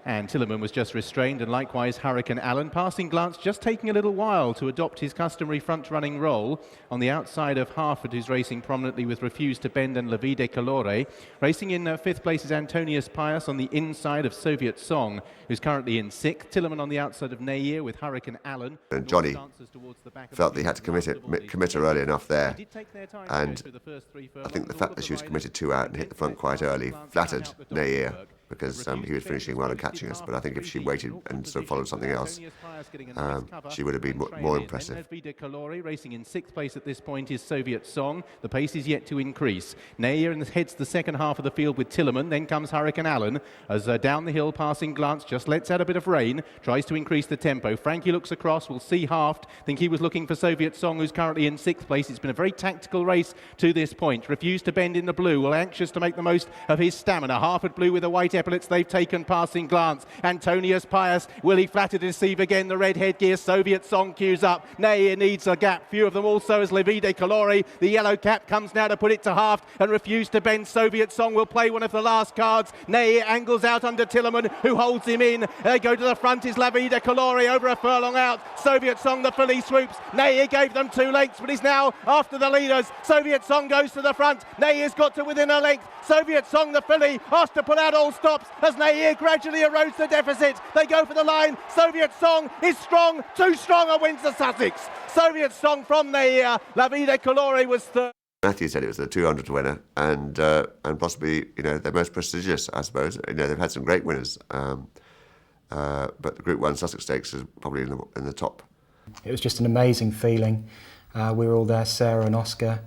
And Tillerman was just restrained, and likewise Hurricane Allen. Passing Glance just taking a little while to adopt his customary front-running role on the outside of Harford, who's racing prominently with Refused to Bend and La Vie de Colore. Racing in fifth place is Antonius Pius on the inside of Soviet Song, who's currently in sixth. Tillerman on the outside of Nair with Hurricane Allen. And Johnny felt that he had to commit her early enough there, and I think the fact that she was committed 2 out and hit the front quite early flattered Nair, because he was finishing well and catching us. But I think if she waited and sort of followed something else, she would have been more impressive. Racing in sixth place at this point is Soviet Song. The pace is yet to increase. Nair heads the second half of the field with Tillerman. Then comes Hurricane Allen as down the hill Passing Glance just lets out a bit of rain, tries to increase the tempo. Frankie looks across, will see Haft. Think he was looking for Soviet Song, who's currently in sixth place. It's been a very tactical race to this point. Refused to Bend in the blue, well, anxious to make the most of his stamina. Harford blue with the white epaulets, they've taken Passing Glance. Antonius Pius, will he flatter to deceive again? The red headgear, Soviet Song queues up. Nair needs a gap. Few of them also as La Vie de Colore. The yellow cap comes now to put it to Haft and Refused to Bend. Soviet Song will play one of the last cards. Nair angles out under Tillerman, who holds him in. They go to the front is La Vie de Colore over a furlong out. Soviet Song, the filly swoops. Nair gave them 2 lengths, but he's now after the leaders. Soviet Song goes to the front. Nair's got to within a length. Soviet Song, the filly, asked to put out all stops as Nair gradually erodes the deficit. They go for the line. Soviet Song is strong, too strong, and wins the Sussex. Soviet Song from Nair. La Vie de Colore was third. Matthew said it was the 200 winner, and possibly their most prestigious, I suppose. They've had some great winners, but the Group 1 Sussex Stakes is probably in the top. It was just an amazing feeling. We were all there, Sarah and Oscar,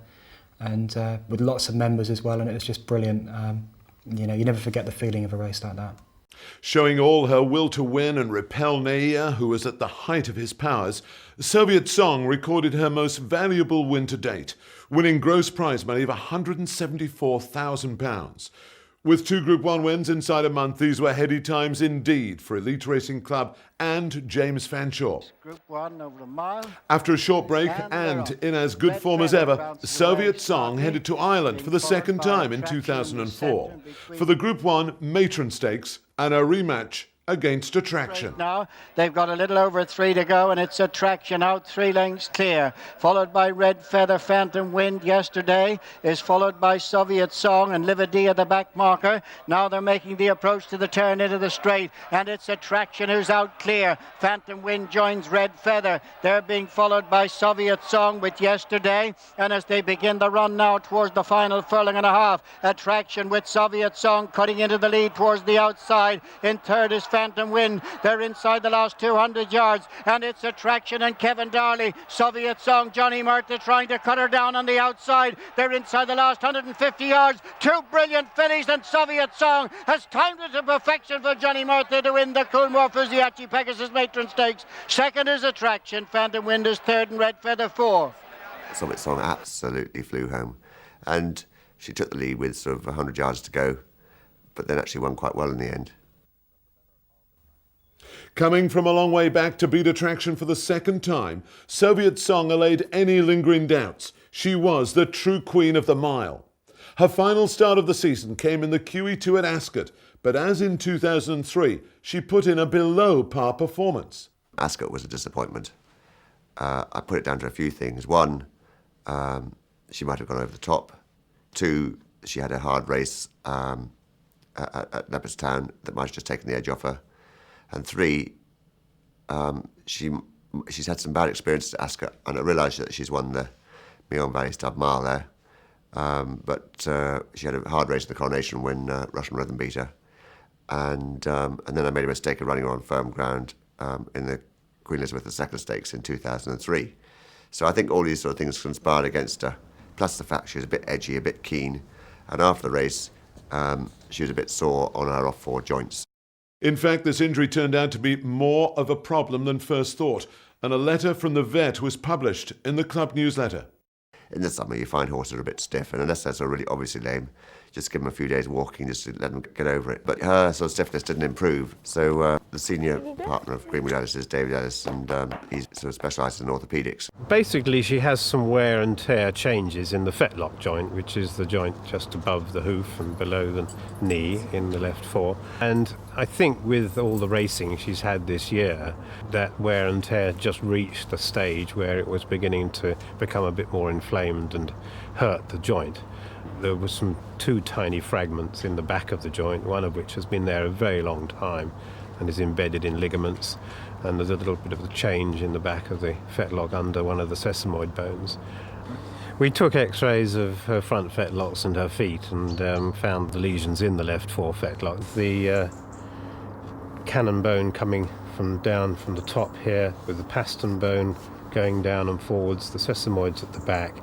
and with lots of members as well, and it was just brilliant. You never forget the feeling of a race like that. Showing all her will to win and repel Nair, who was at the height of his powers, Soviet Song recorded her most valuable win to date, winning gross prize money of £174,000. With 2 Group 1 wins inside a month, these were heady times indeed for Elite Racing Club and James Fanshawe. Group 1 over a mile. After a short break and in as good form as ever, Soviet Song headed to Ireland for the second time in 2004 for the Group 1 Matron Stakes and a rematch against Attraction. Now they've got a little over 3 to go, and it's Attraction out 3 lengths clear, followed by Red Feather. Phantom Wind yesterday is followed by Soviet Song and Livadia, the back marker. Now they're making the approach to the turn into the straight, and it's Attraction who's out clear. Phantom Wind joins Red Feather. They're being followed by Soviet Song with yesterday, and as they begin the run now towards the final furlong and a half, Attraction with Soviet Song cutting into the lead towards the outside. In third is Phantom Wind. They're inside the last 200 yards, and it's Attraction and Kevin Darley. Soviet Song, Johnny Murtha trying to cut her down on the outside. They're inside the last 150 yards. 2 brilliant fillies, and Soviet Song has timed it to perfection for Johnny Murtha to win the Coolmore Fusiliacci Pegasus Matron Stakes. Second is Attraction. Phantom Wind is third, and Red Feather 4. Soviet Song absolutely flew home, and she took the lead with sort of 100 yards to go, but then actually won quite well in the end. Coming from a long way back to beat Attraction for the second time, Soviet Song allayed any lingering doubts. She was the true queen of the mile. Her final start of the season came in the QE2 at Ascot, but as in 2003, she put in a below-par performance. Ascot was a disappointment. I put it down to a few things. 1, she might have gone over the top. 2, she had a hard race at Leopardstown that might have just taken the edge off her. And 3, she's had some bad experiences at Ascot, and I realise that she's won the Meon Valley Stud Mile there. But she had a hard race in the Coronation when Russian Rhythm beat her. And then I made a mistake of running her on firm ground in the Queen Elizabeth II Stakes in 2003. So I think all these sort of things conspired against her, plus the fact she was a bit edgy, a bit keen. And after the race, she was a bit sore on her off-fore joints. In fact, this injury turned out to be more of a problem than first thought, and a letter from the vet was published in the club newsletter. In the summer, you find horses are a bit stiff, and unless they're sort of really obviously lame, just give them a few days walking just to let them get over it. But her sort of stiffness didn't improve, so the senior partner of Greenwood Ellis is David Ellis, and he sort of specialises in orthopaedics. Basically, she has some wear and tear changes in the fetlock joint, which is the joint just above the hoof and below the knee in the left fore. And I think with all the racing she's had this year, that wear and tear just reached the stage where it was beginning to become a bit more inflamed and hurt the joint. There were some 2 tiny fragments in the back of the joint, one of which has been there a very long time and is embedded in ligaments, and there's a little bit of a change in the back of the fetlock under one of the sesamoid bones. We took x-rays of her front fetlocks and her feet and found the lesions in the left fore fetlock. The cannon bone coming down from the top here, with the pastern bone going down and forwards, the sesamoids at the back,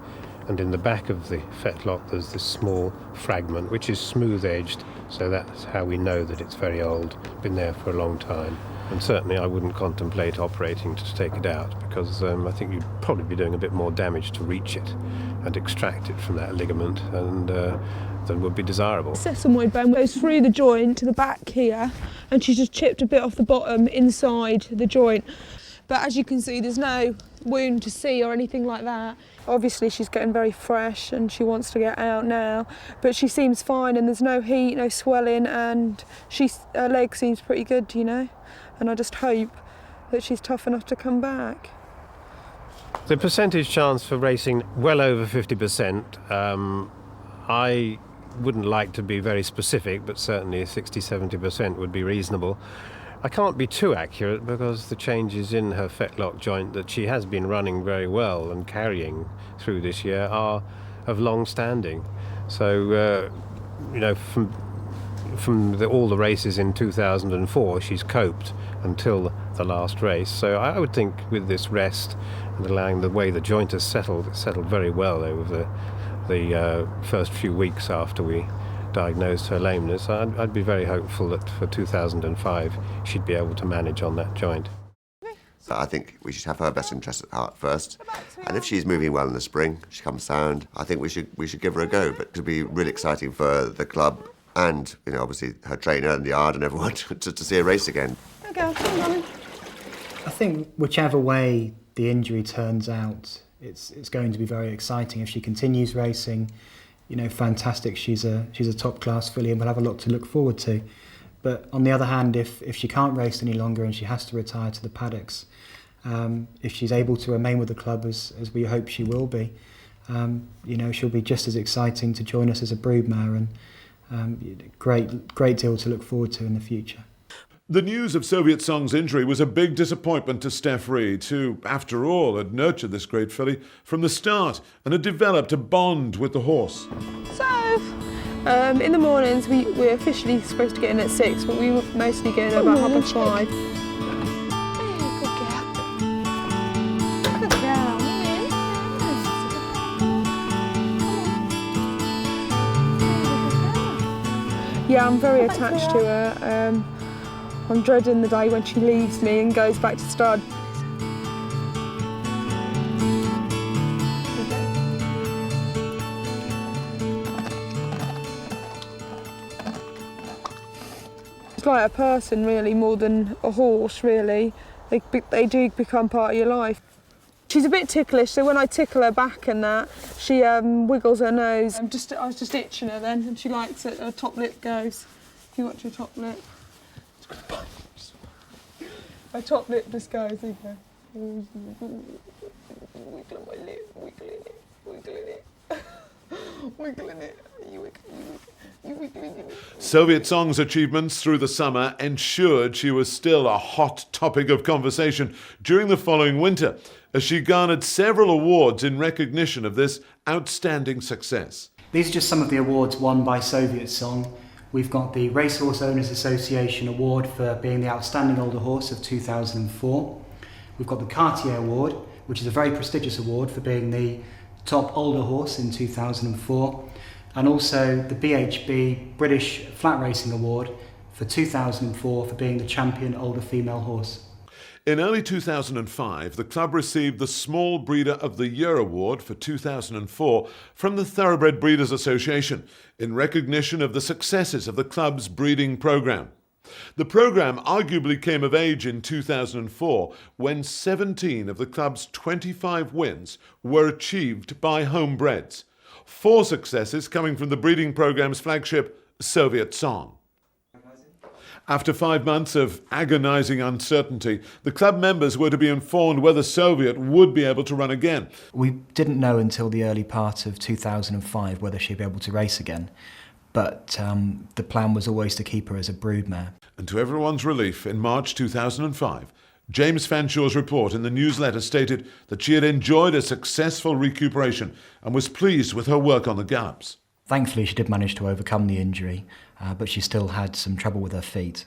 and in the back of the fetlock there's this small fragment which is smooth-edged, so that's how we know that it's very old, been there for a long time. And certainly I wouldn't contemplate operating to take it out, because I think you'd probably be doing a bit more damage to reach it and extract it from that ligament and than would be desirable. The sesamoid bone goes through the joint to the back here, and she's just chipped a bit off the bottom inside the joint. But as you can see, there's no wound to see or anything like that. Obviously she's getting very fresh and she wants to get out now, but she seems fine and there's no heat, no swelling, and her leg seems pretty good, you know, and I just hope that she's tough enough to come back. The percentage chance for racing, well over 50%. I wouldn't like to be very specific, but certainly 60-70% would be reasonable. I can't be too accurate because the changes in her fetlock joint that she has been running very well and carrying through this year are of long standing. So, you know, from all the races in 2004, she's coped until the last race. So I would think with this rest and allowing the way the joint has settled, it settled very well over the first few weeks after we diagnosed her lameness. I'd be very hopeful that for 2005 she'd be able to manage on that joint. So I think we should have her best interest at heart first, and if she's moving well in the spring, she comes sound, I think we should give her a go. But it'll be really exciting for the club and, you know, obviously her trainer and the yard and everyone to see her race again. Okay, I think whichever way the injury turns out, it's going to be very exciting. If she continues racing, you know, fantastic. She's a top class filly and we'll have a lot to look forward to. But on the other hand, if she can't race any longer and she has to retire to the paddocks, if she's able to remain with the club as we hope she will be, you know, she'll be just as exciting to join us as a broodmare, and great deal to look forward to in the future. The news of Soviet Song's injury was a big disappointment to Steph Reed, who, after all, had nurtured this great filly from the start and had developed a bond with the horse. So, in the mornings we're officially supposed to get in at 6, but we were mostly getting in about 5:30. Yeah, I'm very attached to her. I'm dreading the day when she leaves me and goes back to stud. It's like a person, really, more than a horse, really. They do become part of your life. She's a bit ticklish, so when I tickle her back and that, she wiggles her nose. I was just itching her then, and she likes it. Her top lip goes. If you watch her top lip. Her top lip just goes, there you go. Wiggling my lip, wiggling it, wiggling it. Wiggling it, you wiggling it. Soviet Song's achievements through the summer ensured she was still a hot topic of conversation during the following winter, as she garnered several awards in recognition of this outstanding success. These are just some of the awards won by Soviet Song. We've got the Racehorse Owners Association Award for being the Outstanding Older Horse of 2004. We've got the Cartier Award, which is a very prestigious award for being the top older horse in 2004. and also the BHB British Flat Racing Award for 2004 for being the champion older female horse. In early 2005, the club received the Small Breeder of the Year award for 2004 from the Thoroughbred Breeders Association in recognition of the successes of the club's breeding programme. The programme arguably came of age in 2004 when 17 of the club's 25 wins were achieved by homebreds, 4 successes coming from the breeding programme's flagship, Soviet Song. After 5 months of agonising uncertainty, the club members were to be informed whether Soviet would be able to run again. We didn't know until the early part of 2005 whether she'd be able to race again, but the plan was always to keep her as a broodmare. And to everyone's relief, in March 2005, James Fanshaw's report in the newsletter stated that she had enjoyed a successful recuperation and was pleased with her work on the gallops. Thankfully, she did manage to overcome the injury, but she still had some trouble with her feet.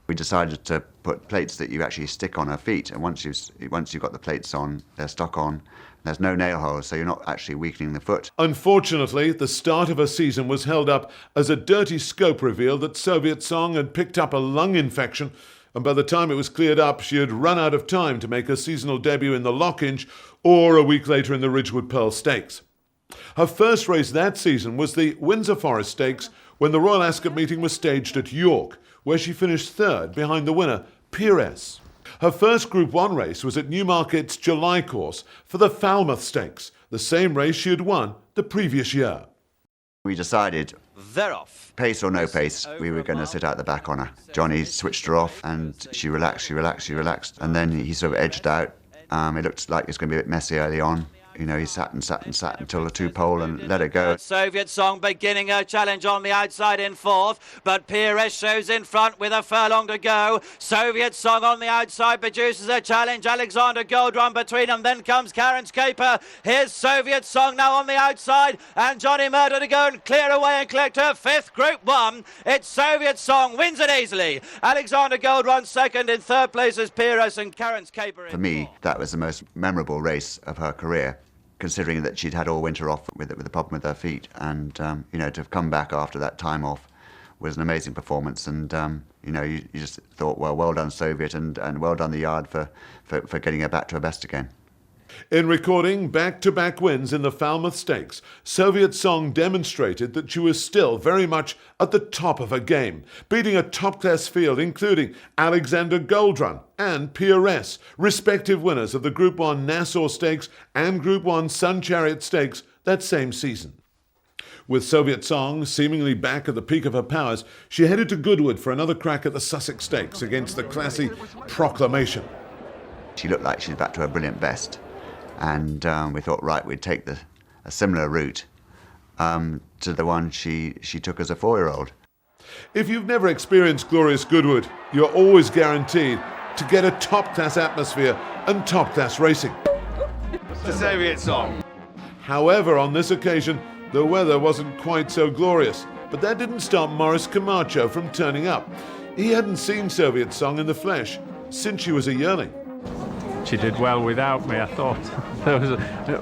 We decided to put plates that you actually stick on her feet, and once you've got the plates on, they're stuck on, there's no nail holes, so you're not actually weakening the foot. Unfortunately, the start of her season was held up as a dirty scope revealed that Soviet Song had picked up a lung infection, and by the time it was cleared up, she had run out of time to make her seasonal debut in the Lockinge or a week later in the Ridgewood Pearl Stakes. Her first race that season was the Windsor Forest Stakes when the Royal Ascot meeting was staged at York, where she finished third behind the winner, Peeress. Her first Group 1 race was at Newmarket's July course for the Falmouth Stakes, the same race she had won the previous year. We decided, they're off. Pace or no pace, we were going to sit out the back on her. Johnny switched her off and she relaxed, and then he sort of edged out. It looked like it was going to be a bit messy early on. You know, he sat until the 2-pole and let it go. Soviet Song beginning her challenge on the outside in fourth, but Peeress shows in front with a furlong to go. Soviet Song on the outside produces a challenge. Alexander Gold run between them. Then comes Karen's Caper. Here's Soviet Song now on the outside, and Johnny Murder to go and clear away and collect her 5th Group 1. It's Soviet Song wins it easily. Alexander Gold runs second. In third place is Peeress and Karen's Caper. For me, that was the most memorable race of her career, considering that she'd had all winter off with the problem with her feet, and to have come back after that time off was an amazing performance. And you just thought, well done Soviet, and well done the yard for getting her back to her best again. In recording back-to-back wins in the Falmouth Stakes, Soviet Song demonstrated that she was still very much at the top of her game, beating a top-class field including Alexander Goldrun and Peeress, respective winners of the Group 1 Nassau Stakes and Group 1 Sun Chariot Stakes that same season. With Soviet Song seemingly back at the peak of her powers, she headed to Goodwood for another crack at the Sussex Stakes against the classy Proclamation. She looked like she was back to her brilliant best. And we thought, right, we'd take a similar route to the one she took as a 4-year-old. If you've never experienced glorious Goodwood, you're always guaranteed to get a top-class atmosphere and top-class racing. The Soviet Song. However, on this occasion, the weather wasn't quite so glorious, but that didn't stop Maurice Camacho from turning up. He hadn't seen Soviet Song in the flesh since she was a yearling. She did well without me, I thought.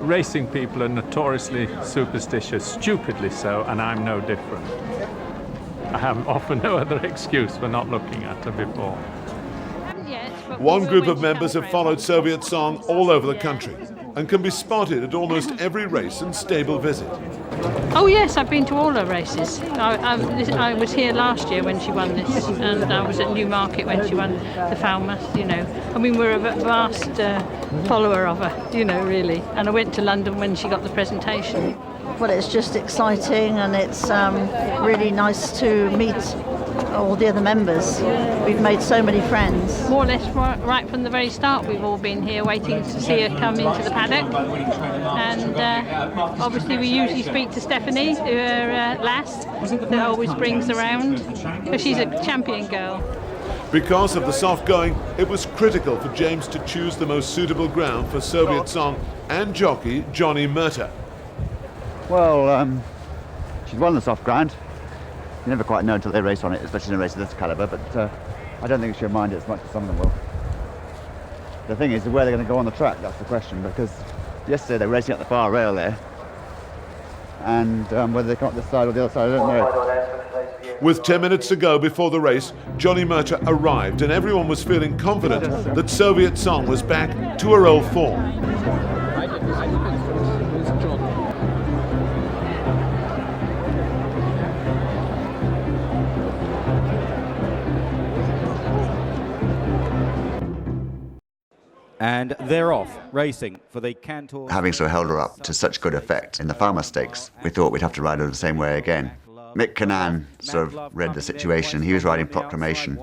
Racing people are notoriously superstitious, stupidly so, and I'm no different. I have often no other excuse for not looking at her before. One group of members have followed Soviet Song all over the country and can be spotted at almost every race and stable visit. Oh yes, I've been to all her races. I was here last year when she won this, and I was at Newmarket when she won the Falmouth, I mean, we're a vast follower of her, really. And I went to London when she got the presentation. Well, it's just exciting, and it's really nice to meet all the other members. We've made so many friends. More or less right from the very start, we've all been here waiting to see her come into the paddock. And obviously we usually speak to Stephanie, her lass, that always brings around, because she's a champion girl. Because of the soft going, it was critical for James to choose the most suitable ground for Soviet Song and jockey Johnny Murta. Well, she's won the soft ground. You never quite know until they race on it, especially in a race of this calibre, but I don't think she'll mind it as much as some of them will. The thing is, where they're going to go on the track, that's the question, because yesterday they were racing up the far rail there, and whether they come up this side or the other side, I don't know. With 10 minutes to go before the race, Johnny Murtagh arrived and everyone was feeling confident that Soviet Song was back to her old form. And they're off, racing for the Cantor. Having so held her up to such good effect in the Farmer Stakes, we thought we'd have to ride her the same way again. Mick Cannan sort of read the situation. He was riding Proclamation.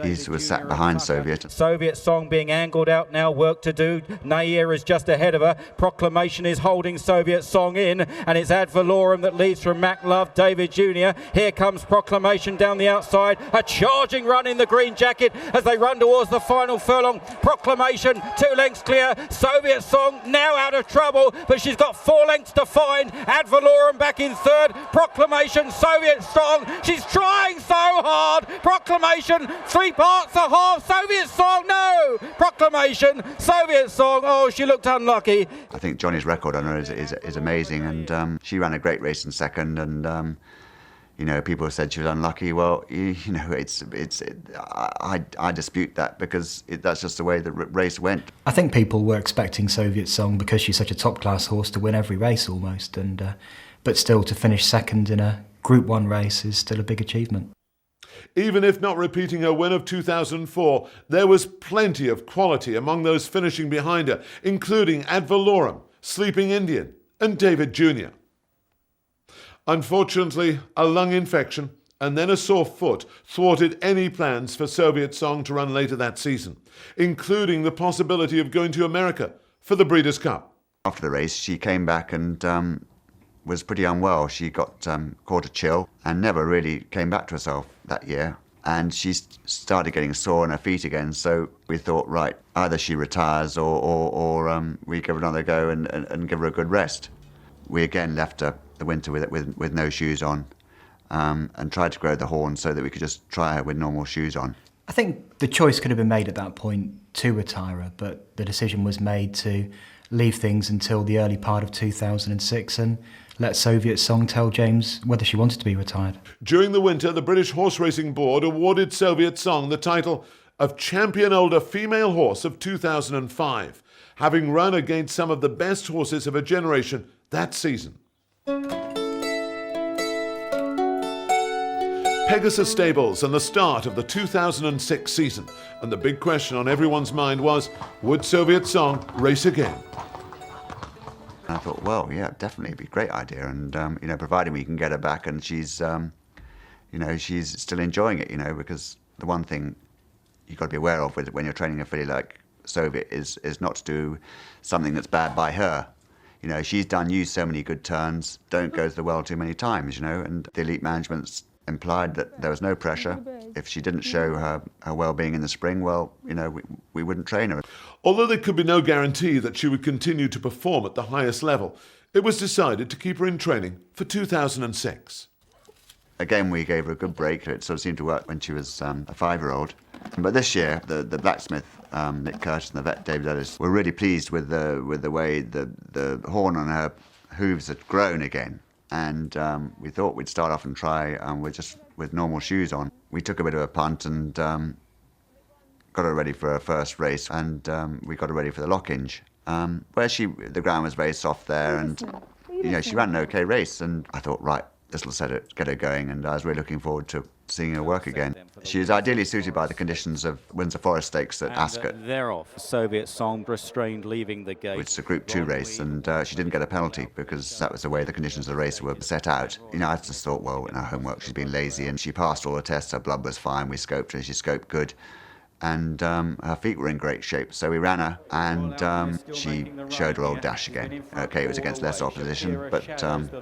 He was sat behind Soviet. Soviet Song being angled out now, work to do. Nair is just ahead of her. Proclamation is holding Soviet Song in, and it's Ad Valorem that leads from Mac Love, David Jr. Here comes Proclamation down the outside. A charging run in the green jacket as they run towards the final furlong. Proclamation 2 lengths clear. Soviet Song now out of trouble, but she's got 4 lengths to find. Ad Valorem back in third. Proclamation, Soviet Song, she's trying so hard. Proclamation, 3 parts a half. Soviet Song, no. Proclamation, Soviet Song, oh, she looked unlucky. I think Johnny's record on her is amazing, and she ran a great race in second, and you know, people said she was unlucky. Well, you know, I dispute that, because that's just the way the race went. I think people were expecting Soviet Song, because she's such a top-class horse, to win every race almost, and but still to finish second in a Group 1 race is still a big achievement. Even if not repeating her win of 2004, there was plenty of quality among those finishing behind her, including Ad Valorem, Sleeping Indian and David Jr. Unfortunately, a lung infection and then a sore foot thwarted any plans for Soviet Song to run later that season, including the possibility of going to America for the Breeders' Cup. After the race, she came back and was pretty unwell. She got caught a chill and never really came back to herself that year. And she started getting sore on her feet again. So we thought, right, either she retires or we give her another go and give her a good rest. We again left her the winter with no shoes on and tried to grow the horn so that we could just try her with normal shoes on. I think the choice could have been made at that point to retire her, but the decision was made to leave things until the early part of 2006 and let Soviet Song tell James whether she wanted to be retired. During the winter, the British Horse Racing Board awarded Soviet Song the title of Champion Older Female Horse of 2005, having run against some of the best horses of her generation that season. Pegasus Stables and the start of the 2006 season, and the big question on everyone's mind was, would Soviet Song race again? And I thought, well, yeah, definitely, it'd be a great idea, and you know, providing we can get her back and she's, you know, she's still enjoying it, you know, because the one thing you've got to be aware of when you're training a filly like Soviet is not to do something that's bad by her. You know, she's used so many good turns, don't go to the well too many times, you know, and the elite management's implied that there was no pressure. If she didn't show her well-being in the spring, well, you know, we wouldn't train her. Although there could be no guarantee that she would continue to perform at the highest level, it was decided to keep her in training for 2006. Again, we gave her a good break. It sort of seemed to work when she was a 5-year-old. But this year, the blacksmith, Nick Curtis, and the vet, David Ellis, were really pleased with the way the horn on her hooves had grown again. And we thought we'd start off and try with normal shoes on. We took a bit of a punt and got her ready for her first race, and we got her ready for the Lockinge, where the ground was very soft there, and you know, she ran an okay race, and I thought, right, this will get her going, and I was really looking forward to seeing her work again. She was ideally suited by the conditions of Windsor Forest Stakes at Ascot. They're off. Soviet Song restrained, leaving the gate. It's a Group 2 race, and she didn't get a penalty because that was the way the conditions of the race were set out. You know, I just thought, well, in her homework, she's been lazy, and she passed all the tests. Her blood was fine. We scoped her. She scoped good. And her feet were in great shape, so we ran her, and she showed her old dash again. Okay, it was against less opposition, but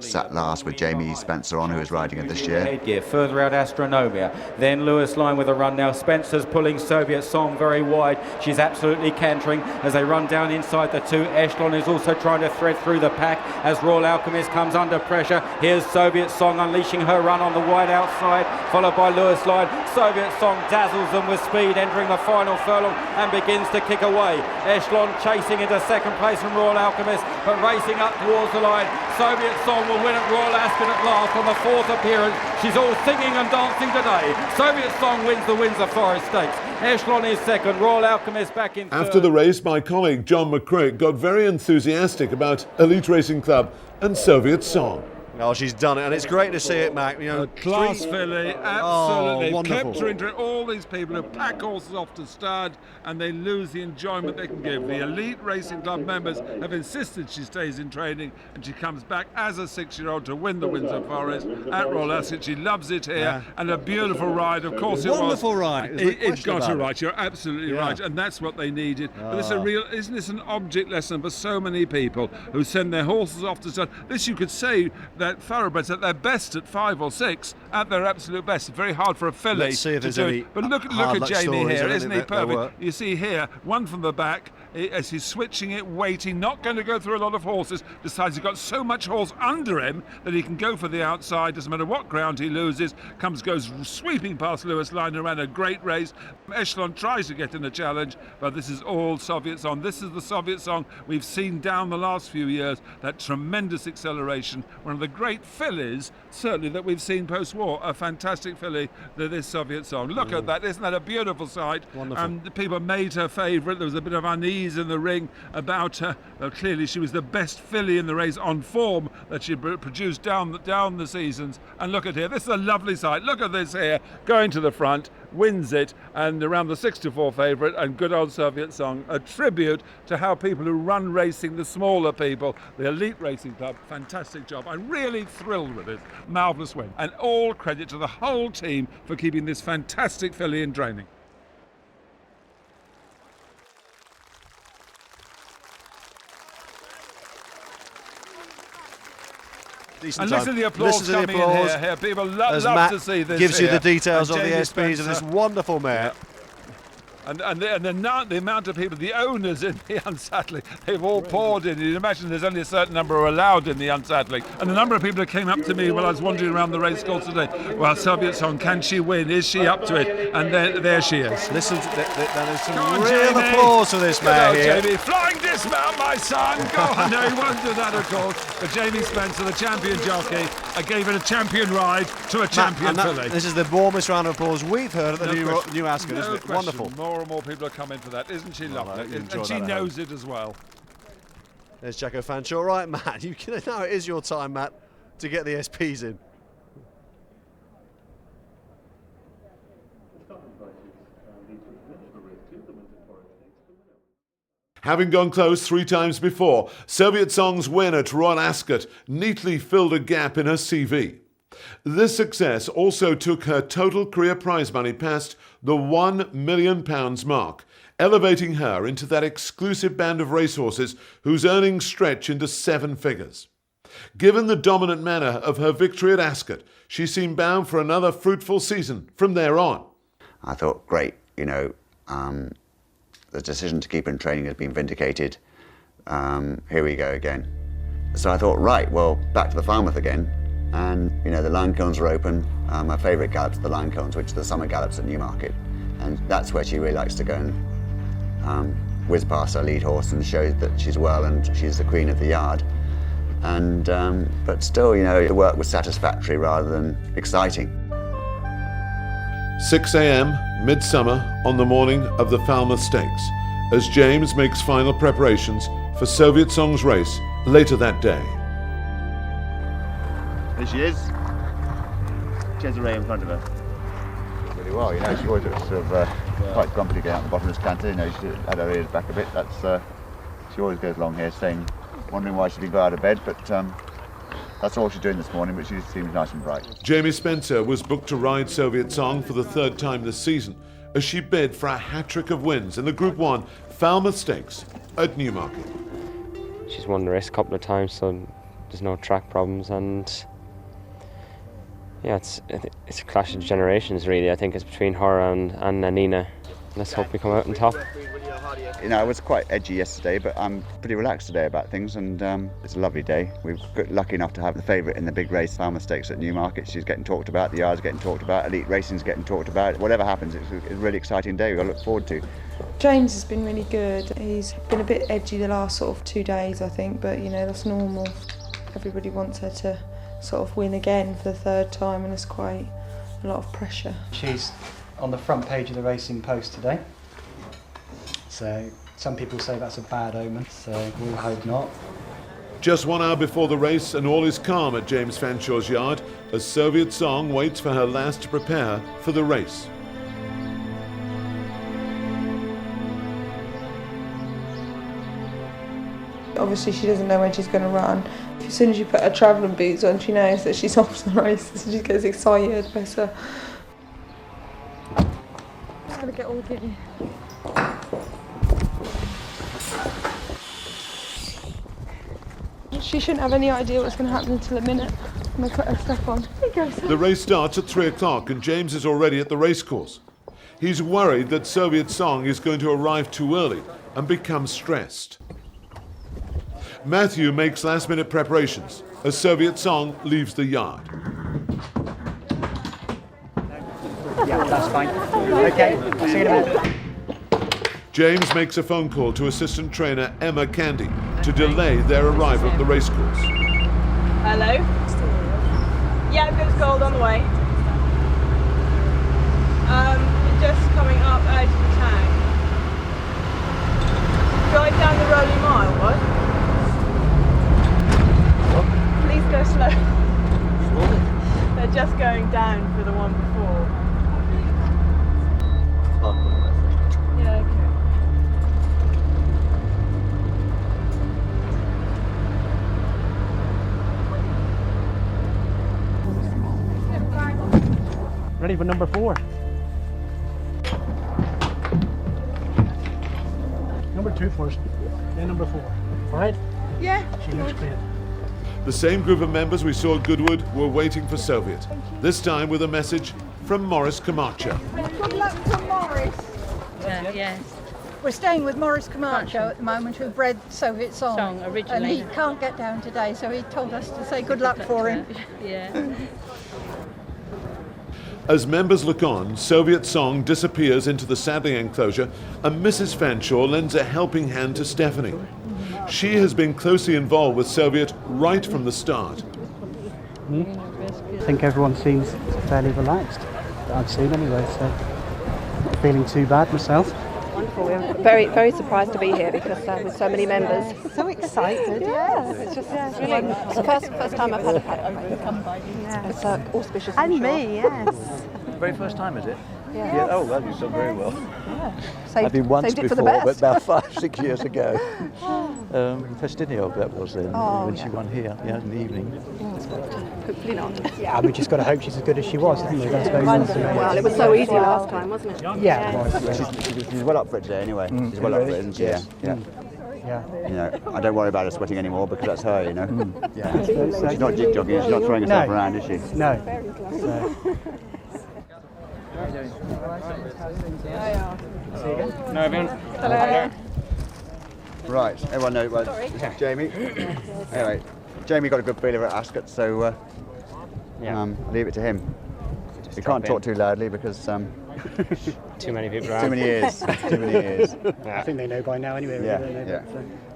sat last with Jamie Spencer on, who was riding her this year. Headgear, further out Astronomia, then Lewis Line with a run now. Spencer's pulling Soviet Song very wide. She's absolutely cantering as they run down inside the 2. Echelon is also trying to thread through the pack as Royal Alchemist comes under pressure. Here's Soviet Song unleashing her run on the wide outside, followed by Lewis Line. Soviet Song dazzles them with speed, entering entering the final furlong and begins to kick away. Echelon chasing into second place from Royal Alchemist, but racing up towards the line. Soviet Song will win at Royal Ascot at last on the 4th appearance. She's all singing and dancing today. Soviet Song wins the Windsor Forest Stakes. Echelon is second, Royal Alchemist back in third. After the race, my colleague John McCrick got very enthusiastic about Elite Racing Club and Soviet Song. Oh, she's done it, and it's great to see it, Mac. You know, a class filly, absolutely. Oh, Kept her into all these people who pack horses off to stud, and they lose the enjoyment they can give. The Elite Racing Club members have insisted she stays in training, and she comes back as a 6-year-old to win the Windsor Forest at Royal Ascot. She loves it here, and a beautiful ride. Of course, it was. Wonderful ride. It got her right. You're absolutely right, and that's what they needed. But it's isn't this an object lesson for so many people who send their horses off to stud? This, you could say that thoroughbreds at their best at 5 or 6, at their absolute best. It's very hard for a filly. Let's see if there's any But look at Jamie here, isn't he perfect? Work. You see here, one from the back, as he's switching it, waiting, not going to go through a lot of horses, decides he's got so much horse under him that he can go for the outside, doesn't matter what ground he loses, goes sweeping past Lewis Liner, ran a great race. Echelon tries to get in the challenge, but this is all Soviet Song. This is the Soviet Song we've seen down the last few years, that tremendous acceleration, one of the great fillies, certainly, that we've seen post-war. A fantastic filly, this Soviet Song. Look at that, isn't that a beautiful sight? Wonderful. The people made her favourite. There was a bit of unease in the ring about her. Clearly she was the best filly in the race on form that she produced down the seasons. And look at here, this is a lovely sight. Look at this here, going to the front, wins it, and around the 6-4 favourite, and good old Soviet Song. A tribute to how people who run racing, the smaller people, the Elite Racing Club, fantastic job. I'm really thrilled with it. Marvellous win. And all credit to the whole team for keeping this fantastic filly in training. Decent and listen to the applause coming in here. People love to see this. Gives you here. the details of the Jamie SPs of this wonderful mare. And the amount of people, the owners in the unsaddling, they've all poured in. You'd imagine there's only a certain number are allowed in the unsaddling. And the number of people that came up to me while I was wandering around the racecourse today, well, Soviet Song, can she win? Is she up to it? And there she is. Listen, that is some real applause for this mare here. Jamie, flying dismount, my son. Go on. No, he won't do that, of course. But Jamie Spencer, the champion jockey, gave it a champion ride to a champion filly. This is the warmest round of applause we've heard at the new Ascot, isn't it? Wonderful. More and more people are coming for that. Isn't she lovely? And she knows it as well. There's Jacko Fanshaw. Right, Matt. Now it is your time, Matt, to get the SPs in. Having gone close 3 times before, Soviet Song's win at Royal Ascot neatly filled a gap in her CV. This success also took her total career prize money past the £1 million mark, elevating her into that exclusive band of racehorses whose earnings stretch into 7 figures. Given the dominant manner of her victory at Ascot, she seemed bound for another fruitful season from there on. I thought, great, the decision to keep her in training has been vindicated. Here we go again. So I thought, right, well, back to the Falmouth again. And, the line cones are open. My favourite gallops are the line cones, which are the summer gallops at Newmarket. And that's where she really likes to go and whiz past her lead horse and show that she's well and she's the queen of the yard. And, but still, the work was satisfactory rather than exciting. 6 a.m. midsummer on the morning of the Falmouth Stakes, as James makes final preparations for Soviet Song's race later that day. There she is. She has a ray in front of her. Really well, she always looks sort of quite grumpy to get out the bottom of this canter. She had her ears back a bit. She always goes along here wondering why she didn't go out of bed, but that's all she's doing this morning, but she seems nice and bright. Jamie Spencer was booked to ride Soviet Song for the 3rd time this season, as she bid for a hat-trick of wins in the Group 1 Falmouth Stakes at Newmarket. She's won the race a couple of times, so there's no track problems, and yeah, it's a clash of generations, really. I think it's between her and Nina. let's hope we come out on top. You know, I was quite edgy yesterday, but I'm pretty relaxed today about things, and it's a lovely day. We've got lucky enough to have the favourite in the big race, Farmer Stakes at Newmarket. She's getting talked about, the yard's getting talked about, Elite Racing's getting talked about. Whatever happens, it's a really exciting day we've got to look forward to. James has been really good. He's been a bit edgy the last sort of 2 days, I think, but you know, that's normal. Everybody wants her to sort of win again for the 3rd time, and it's quite a lot of pressure. She's on the front page of the Racing Post today. So some people say that's a bad omen, so we'll hope not. Just 1 hour before the race, and all is calm at James Fanshaw's yard as Soviet Song waits for her lass to prepare for the race. Obviously she doesn't know when she's going to run. As soon as you put her travelling boots on, she knows that she's off the race, so she gets excited, bless her. I'm going to get all giddy. She shouldn't have any idea what's going to happen until a minute when I put her stuff on. The race starts at 3 o'clock and James is already at the racecourse. He's worried that Soviet Song is going to arrive too early and become stressed. Matthew makes last-minute preparations as Soviet Song leaves the yard. Yeah, that's fine. Okay, I'll see you in a minute. James makes a phone call to assistant trainer Emma Candy to delay their arrival at the racecourse. Hello? Yeah, I've got gold on the way. Just coming up out of the town. Drive down the rolling mile, what? Please go slow. They're just going down for the one before. Yeah, okay. Ready for number 4. Number 2 first, then number 4. All right? Yeah. She looks clear. The same group of members we saw at Goodwood were waiting for Soviet, this time with a message from Maurice Camacho. Good luck to Maurice. Yes. We're staying with Maurice Camacho at the moment, who bred Soviet Song originally. And he can't get down today, so he told us to say good luck for him. Yeah. As members look on, Soviet Song disappears into the saddling enclosure and Mrs. Fanshawe lends a helping hand to Stephanie. She has been closely involved with Soviet right from the start. I think everyone seems fairly relaxed, that I've seen anyway, so not feeling too bad myself. Wonderful. We're very, very surprised to be here because with so many members. So excited. Yeah, it's just thrilling. It's the first time I've had a paddock. Yeah. It's auspicious. And me, yes. Very first time, is it? Yeah. Oh, well, you've done very well. Yeah. I've been once saved it for before, the but best. about 5-6 years ago. Festinio, that was then, when she won here, in the evening. Hopefully not. Yeah, we just got to hope she's as good as she was, haven't we? That's very Wonderful. Well, it was so easy last time, wasn't it? Yeah, it was. She's well up for it today anyway. She's well up for it, isn't she? Yeah. Yeah. You know, I don't worry about her sweating anymore because that's her, you know. Yeah. She's not jig jogging, she's not throwing herself around, is she? No. No, everyone. Hello. Right, everyone knows. Well, this is Jamie. Anyway, Jamie got a good feeling at Ascot, so leave it to him. You can't talk too loudly because too many people around. Too many ears. Too many ears. I think they know by now anyway. Yeah.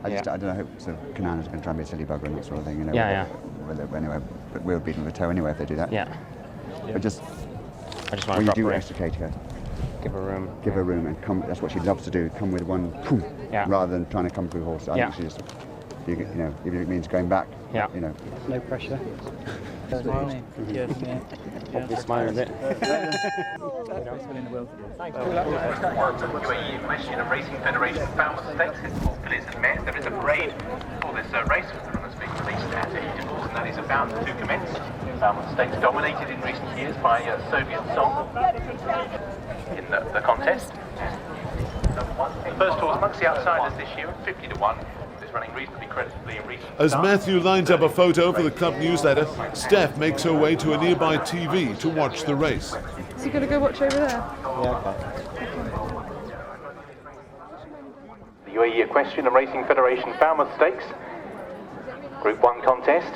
I don't know. I hope Kanana's going to try and be a silly bugger and that sort of thing. You know. Anyway, but we'll beat them with a toe anyway if they do that. Yeah. But I just want when to you do extricate her, give her room. Give her room and come. That's what she loves to do. Come with one, boom, rather than trying to come through horse. I think she just, you know, even if it means going back. Yeah. You know. No pressure. Smile. Hopefully smile a bit. UAE question of Racing Federation Falmouth Stakes fillies and mares. There is a parade for this race with the runners being released at intervals, and that is about to commence. Falmouth Stakes dominated in recent years by Soviet Song in the contest. First horse amongst the outsiders this year, 50-1. Running reasonably creditably in recent As Matthew lines up a photo for the club newsletter, Steph makes her way to a nearby TV to watch the race. So you're going to go watch over there? Yeah, okay. The UAE Equestrian and Racing Federation Falmouth Stakes. Group 1 contest.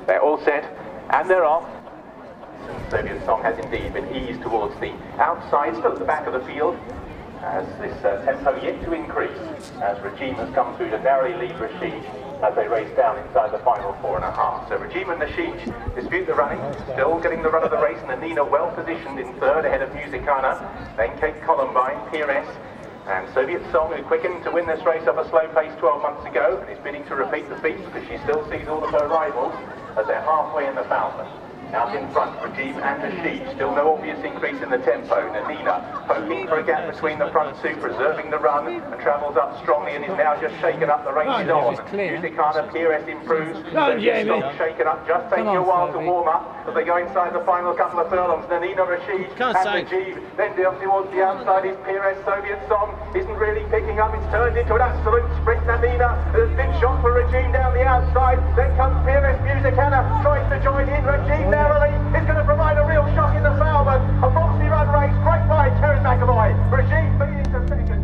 They're all set and they're off. Soviet Song has indeed been eased towards the outside, still at the back of the field, as this tempo yet to increase, as Regime has come through to narrowly lead Rashid as they race down inside the final 4.5. So Regime and Rashid dispute the running, still getting the run of the race, and Nina well positioned in third ahead of Musicana, then Kate Columbine, Pires, and Soviet Song, who quickened to win this race off a slow pace 12 months ago, and is bidding to repeat the feat because she still sees all of her rivals as they're halfway in the Falmouth. Out in front, Regime and Rashid, still no obvious increase in the tempo. Nanina poking for a gap between the front two, preserving the run, and travels up strongly and is now just shaken up. The race is on. Musicana, Pires improves. Soviet shaken up, just taking a while to warm up as they go inside the final couple of furlongs. Nanina, Rashid and Regime, then down towards the outside is Pires. Soviet Song isn't really picking up, it's turned into an absolute sprint. Nanina, there's a big shot for Regime down the outside, then comes Pires. Musicana tries to join in. Regime narrowly is going to provide a real shock in the Falmouth. A boxy run race, great ride, Karen McAvoy. Regime beating to second.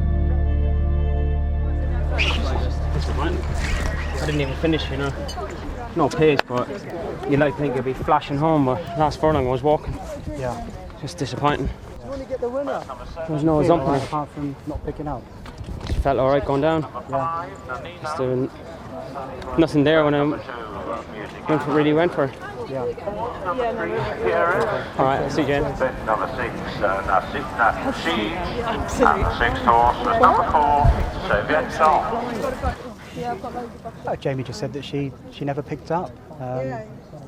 Disappointing. I didn't even finish, you know. No pace, but you'd like to think it'd be flashing home, but last furlong I was walking. Yeah. Just disappointing. There was no jumping apart from not picking out. Just felt alright going down. Yeah. Just nothing there when I went for it. Yeah. Alright, I'll see you, Jane. Number 6, Rashid, and the 6th horse was number 4, Soviet Song. Jamie just said that she never picked up.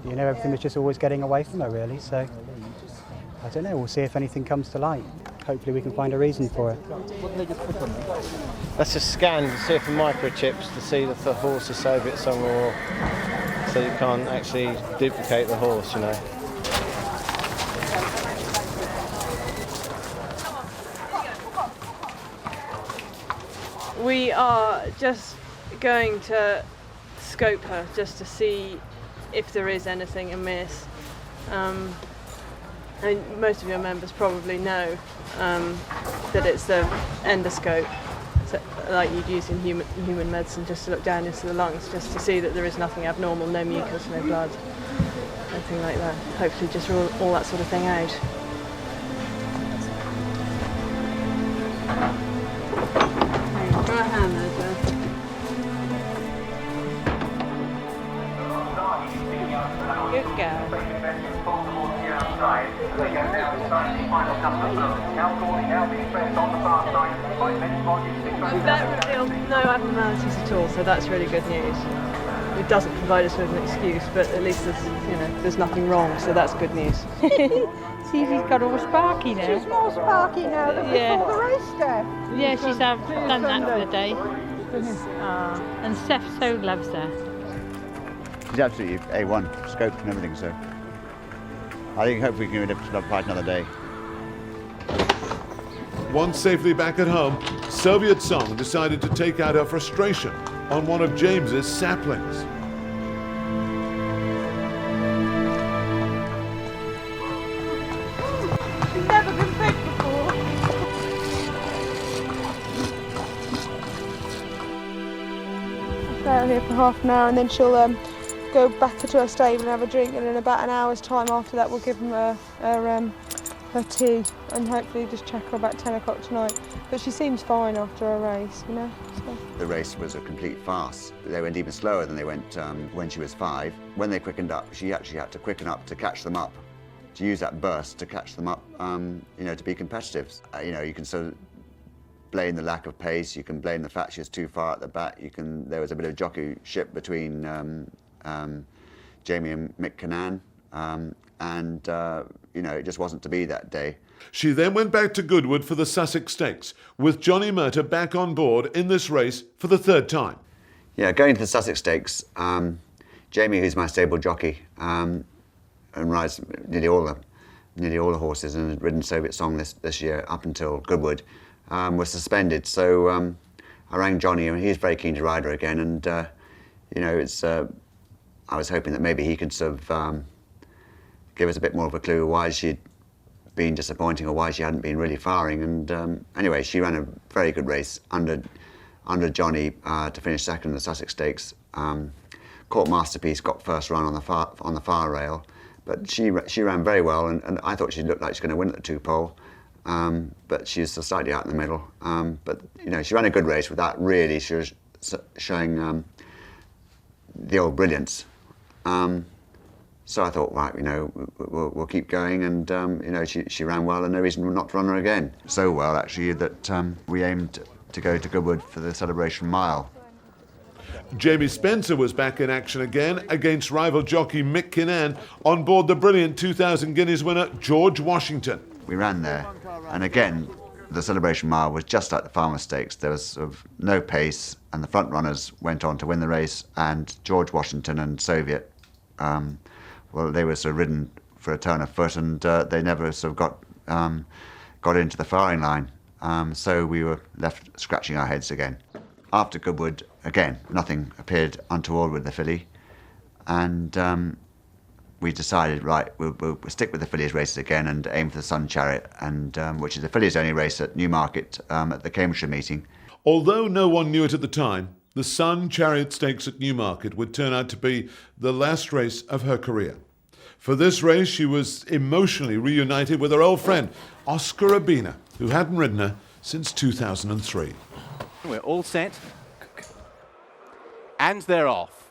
You know, everything was just always getting away from her, really. So I don't know. We'll see if anything comes to light. Hopefully, we can find a reason for it. That's a scan to see for microchips to see if the horse is Soviet Song or. So you can't actually duplicate the horse, you know. We are just going to scope her just to see if there is anything amiss. And most of your members probably know that it's the endoscope, so, like you'd use in human medicine, just to look down into the lungs, just to see that there is nothing abnormal, no mucus, no blood, anything like that. Hopefully just rule all that sort of thing out. Try a hand there, Joe. Good girl. That revealed no abnormalities at all, so that's really good news. It doesn't provide us with an excuse, but at least there's nothing wrong, so that's good news. See, she's got all sparky now. She's more sparky now than before the race day. Yeah, she's done that for the day. And Seth so loves her. She's absolutely A1, scoped and everything, so I think hopefully we can give it a fight another day. Once safely back at home, Soviet Song decided to take out her frustration on one of James's saplings. She's never been picked before. I'll stay out here for half an hour and then she'll go back to her stable and have a drink, and in about an hour's time after that we'll give them her tea and hopefully just check her about 10 o'clock tonight. But she seems fine after a race, you know. So. The race was a complete farce. They went even slower than they went when she was 5. When they quickened up, she actually had to quicken up to catch them up, to use that burst to catch them up, you know, to be competitive. You know, you can sort of blame the lack of pace, you can blame the fact she was too far at the back, there was a bit of jockeyship between Jamie and Mick Cannan, and you know, it just wasn't to be that day. She then went back to Goodwood for the Sussex Stakes, with Johnny Murtagh back on board in this race for the 3rd time. Yeah, going to the Sussex Stakes, Jamie, who's my stable jockey, and rides nearly all the horses and has ridden Soviet Song this year up until Goodwood, was suspended. So I rang Johnny, and he's very keen to ride her again, and you know, it's I was hoping that maybe he could sort of give us a bit more of a clue why she'd been disappointing or why she hadn't been really firing. And anyway, she ran a very good race under under Johnny to finish second in the Sussex Stakes. Court Masterpiece got first run on the far rail, but she ran very well, and I thought she looked like she was going to win at the 2-pole, but she's slightly out in the middle. But you know, she ran a good race without really showing the old brilliance. So I thought, right, you know, we'll keep going, and you know, she ran well, and no reason not to run her again. So well, actually, that we aimed to go to Goodwood for the Celebration Mile. Jamie Spencer was back in action again against rival jockey Mick Kinnan on board the brilliant 2,000 guineas winner George Washington. We ran there, and again, the Celebration Mile was just like the Farmer Stakes. There was sort of no pace, and the front runners went on to win the race, and George Washington and Soviet, well, they were sort of ridden for a turn of foot, and they never sort of got into the firing line. So we were left scratching our heads again. After Goodwood, again, nothing appeared untoward with the filly, and we decided, right, we'll stick with the fillies races again and aim for the Sun Chariot, and which is the fillies only race at Newmarket at the Cambridgeshire meeting. Although no one knew it at the time, the Sun Chariot Stakes at Newmarket would turn out to be the last race of her career. For this race, she was emotionally reunited with her old friend, Oscar Urbina, who hadn't ridden her since 2003. We're all set, and they're off.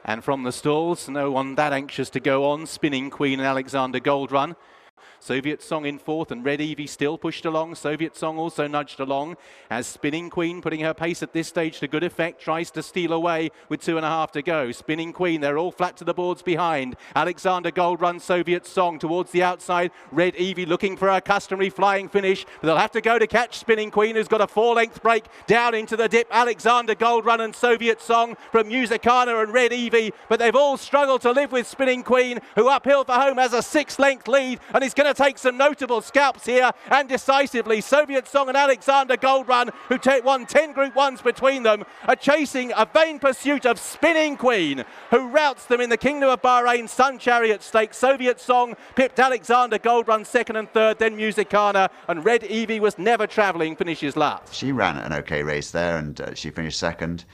And from the stalls, no one that anxious to go on. Spinning Queen and Alexander Gold Run. Soviet Song in fourth, and Red Evie still pushed along. Soviet Song also nudged along as Spinning Queen, putting her pace at this stage to good effect, tries to steal away with 2.5 to go. Spinning Queen, they're all flat to the boards behind. Alexander Gold Run, Soviet Song towards the outside. Red Evie looking for her customary flying finish, but they'll have to go to catch Spinning Queen, who's got a 4-length break down into the dip. Alexander Gold Run and Soviet Song from Musicana and Red Evie, but they've all struggled to live with Spinning Queen, who uphill for home has a 6-length lead and is going to take some notable scalps here, and decisively. Soviet Song and Alexander Gold Run, who won 10 Group 1s between them, are chasing a vain pursuit of Spinning Queen, who routs them in the Kingdom of Bahrain Sun Chariot Stakes. Soviet Song pipped Alexander Gold Run second and third, then Musicana, and Red Evie was never travelling, finishes last. She ran an okay race there, and she finished second.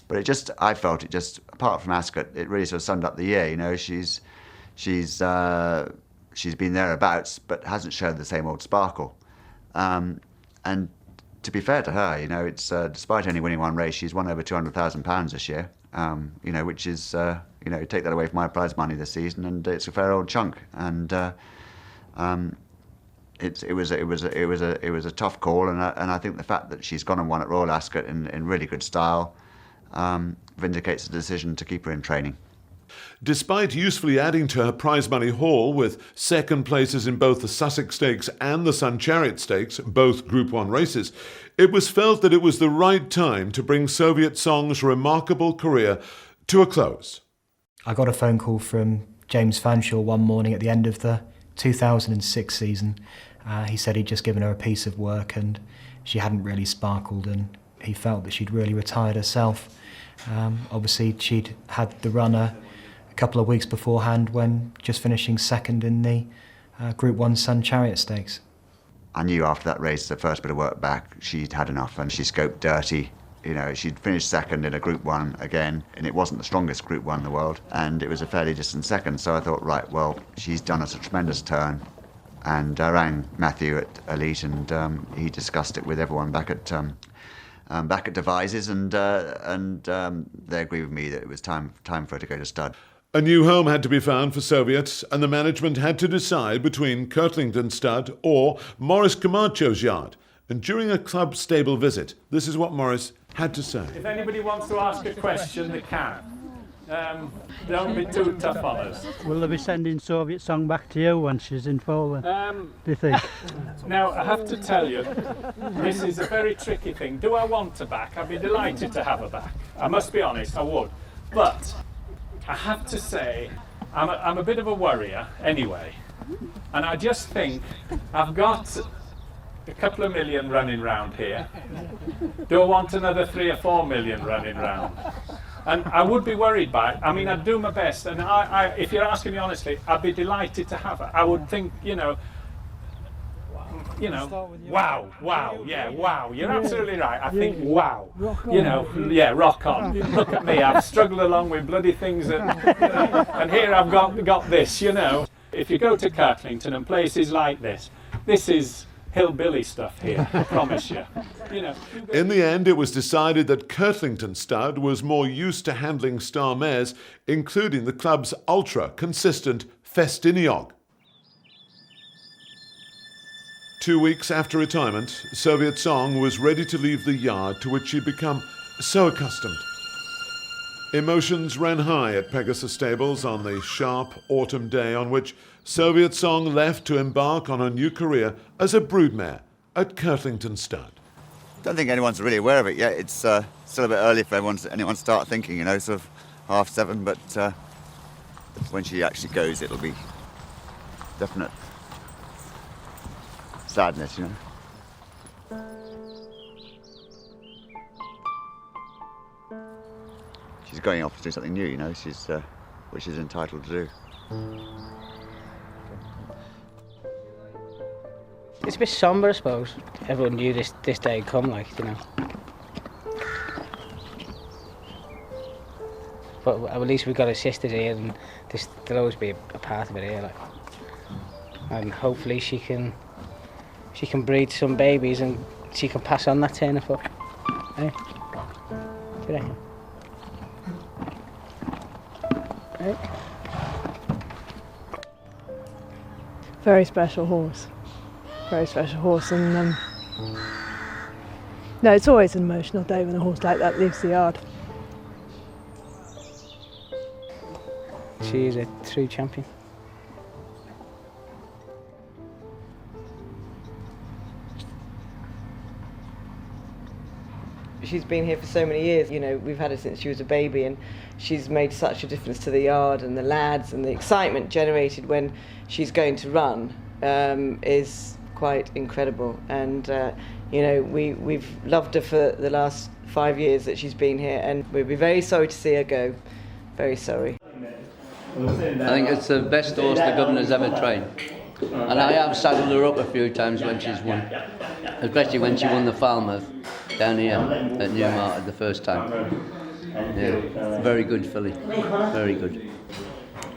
But I felt it just, apart from Ascot, it really sort of summed up the year. You know, she's been thereabouts, but hasn't shown the same old sparkle. And to be fair to her, you know, it's despite only winning one race, she's won over £200,000 this year. You know, which is, you know, take that away from my prize money this season, and it's a fair old chunk. And it was a tough call, and I think the fact that she's gone and won at Royal Ascot in really good style vindicates the decision to keep her in training. Despite usefully adding to her prize money haul with second places in both the Sussex Stakes and the Sun Chariot Stakes, both Group 1 races, it was felt that it was the right time to bring Soviet Song's remarkable career to a close. I got a phone call from James Fanshawe one morning at the end of the 2006 season. He said he'd just given her a piece of work and she hadn't really sparkled, and he felt that she'd really retired herself. Obviously, she'd had the runner a couple of weeks beforehand when just finishing second in the Group 1 Sun Chariot Stakes. I knew after that race, the first bit of work back, she'd had enough, and she scoped dirty. You know, she'd finished second in a Group 1 again, and it wasn't the strongest Group 1 in the world, and it was a fairly distant second. So I thought, right, well, she's done a tremendous turn. And I rang Matthew at Elite, and he discussed it with everyone back at Devises, and they agreed with me that it was time for her to go to stud. A new home had to be found for Soviet, and the management had to decide between Kirtlington Stud or Maurice Camacho's yard. And during a club stable visit, this is what Maurice had to say. If anybody wants to ask a question, they can. Don't be too tough on us. Will they be sending Soviet Song back to you when she's in Poland, do you think? Now, I have to tell you, this is a very tricky thing. Do I want her back? I'd be delighted to have her back. I must be honest, I would. But I have to say, I'm a bit of a worrier anyway. And I just think I've got a couple of million running round here. Do I want another 3 or 4 million running round? And I would be worried by it. I mean, I'd do my best. And if you're asking me honestly, I'd be delighted to have her. I would think, you know, you know, wow, yeah, wow. You're absolutely right. I think wow. You know, yeah, rock on. Look at me. I've struggled along with bloody things, and here I've got this. You know, if you go to Kirklington and places like this is hillbilly stuff here. I promise you. You know. In the end, it was decided that Kirklington Stud was more used to handling star mares, including the club's ultra-consistent Festiniog. 2 weeks after retirement, Soviet Song was ready to leave the yard to which she'd become so accustomed. Emotions ran high at Pegasus Stables on the sharp autumn day on which Soviet Song left to embark on a new career as a broodmare at Kirklington Stud. I don't think anyone's really aware of it yet. It's still a bit early for anyone to start thinking, you know, sort of 7:30, but when she actually goes, it'll be definite sadness, you know. She's going off to do something new, you know, which she's entitled to do. It's a bit sombre, I suppose. Everyone knew this day would come, like, you know. But at least we've got her sisters here, and there'll always be a part of it here, like. And hopefully she can breed some babies and she can pass on that turnip up. Hey, what do you reckon? Hey. Very special horse. Very special horse, and no, it's always an emotional day when a horse like that leaves the yard. She is a true champion. She's been here for so many years, you know, we've had her since she was a baby, and she's made such a difference to the yard, and the lads, and the excitement generated when she's going to run is quite incredible. And you know, we've loved her for the last 5 years that she's been here, and we'd be very sorry to see her go. Very sorry. I think it's the best horse the governor's ever trained. And I have saddled her up a few times when she's won. Especially when she won the Falmouth down here at Newmarket the first time. Yeah, very good filly, very good.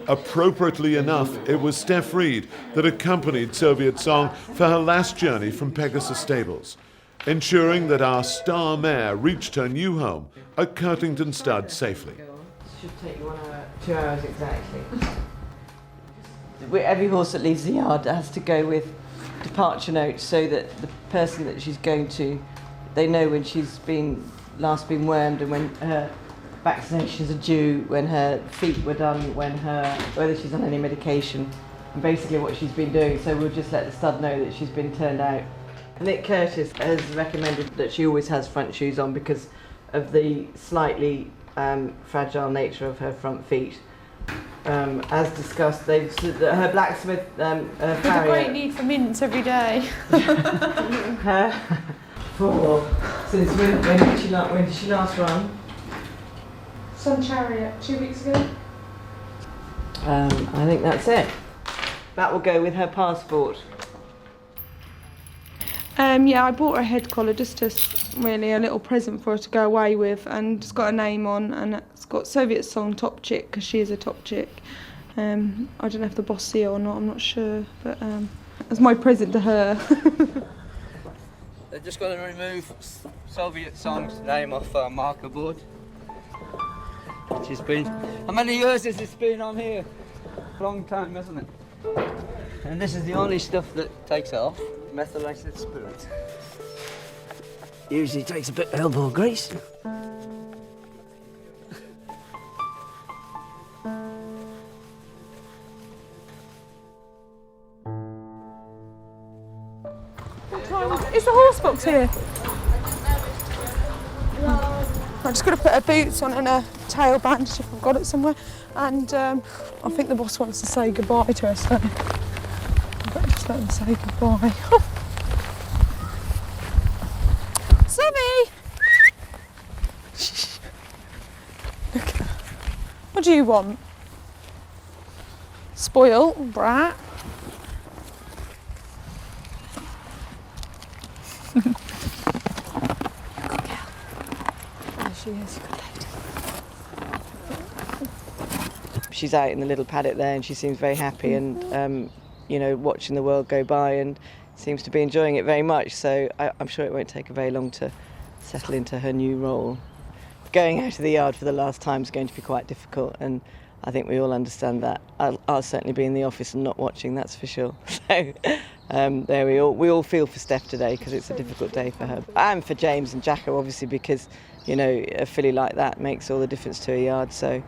Appropriately enough, it was Steph Reed that accompanied Soviet Song for her last journey from Pegasus Stables, ensuring that our star mare reached her new home at Kirklington Stud safely. It should take you 1 hour, 2 hours exactly. Every horse that leaves the yard has to go with departure notes so that the person that she's going to, they know when she's last been wormed, and when her vaccinations are due, when her feet were done, whether she's on any medication, and basically what she's been doing. So we'll just let the stud know that she's been turned out. Nick Curtis has recommended that she always has front shoes on because of the slightly fragile nature of her front feet. As discussed, her blacksmith With a great need for mints every day. Since when did she last run? Sun Chariot 2 weeks ago. I think that's it. That will go with her passport. Yeah, I bought her a head collar, just really a little present for her to go away with, and it's got a name on, and it's got Soviet Song Top Chick, because she is a top chick. I don't know if the boss see her or not, I'm not sure, but it's my present to her. They're just going to remove Soviet Song's name off our marker board. Which has been, how many years has this been on here? A long time, hasn't it? And this is the only stuff that takes it off. Methylated spirit. Usually takes a bit of elbow grease. Is the horse box here? I'm just going to put her boots on and a tail bandage if I've got it somewhere. And I think the boss wants to say goodbye to her, so I've got to just let him say goodbye. Zoe! Look. What do you want? Spoil, brat. There she is. She's out in the little paddock there and she seems very happy and, you know, watching the world go by and seems to be enjoying it very much. So I'm sure it won't take her very long to settle into her new role. Going out of the yard for the last time is going to be quite difficult, and I think we all understand that. I'll certainly be in the office and not watching, that's for sure. So there we all feel for Steph today because it's a difficult day for her. And for James and Jacko, obviously, because, you know, a filly like that makes all the difference to a yard. So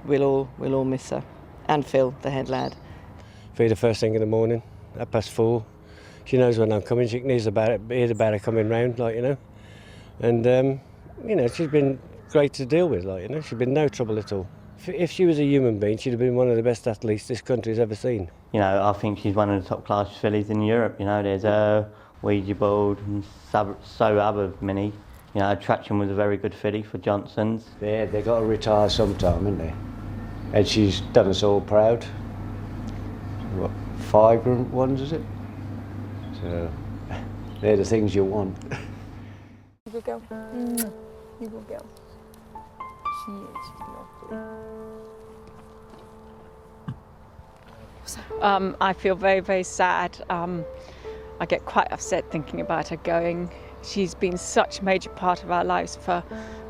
we'll all miss her. And Phil, the head lad. Feed her first thing in the morning, 4:30. She knows when I'm coming. She hears about her coming round, like, you know. And you know, she's been great to deal with, like, you know. She's been no trouble at all. If she was a human being, she'd have been one of the best athletes this country's ever seen. You know, I think she's one of the top class fillies in Europe. You know, there's her, Ouija Board, and so other many. You know, Attraction was a very good filly for Johnson's. Yeah, they got to retire sometime, haven't they? And she's done us all proud. What, 5 ones, is it? So they're the things you want. Good girl. You good girl. She is lovely. I feel very, very sad. I get quite upset thinking about her going. She's been such a major part of our lives for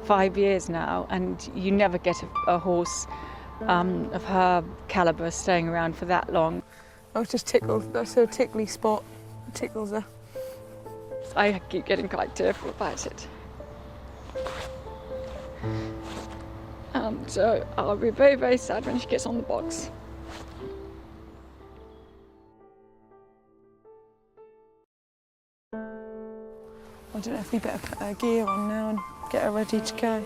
5 years now, and you never get a horse of her calibre staying around for that long. I was just tickled. That's her tickly spot. It tickles her. I keep getting quite tearful about it. So I'll be very, very sad when she gets on the box. I don't know if we better put her gear on now and get her ready to go.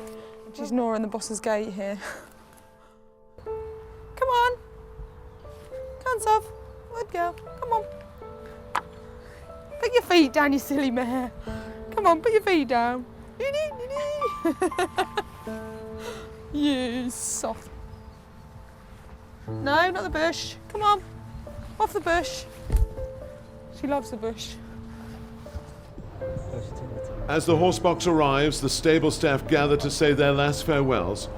She's gnawing the boss's gate here. Come on. Come on, Soph. Good girl. Come on. Put your feet down, you silly mare. Come on, put your feet down. You soft. No, not the bush. Come on. Off the bush. She loves the bush. As the horse box arrives, the stable staff gather to say their last farewells.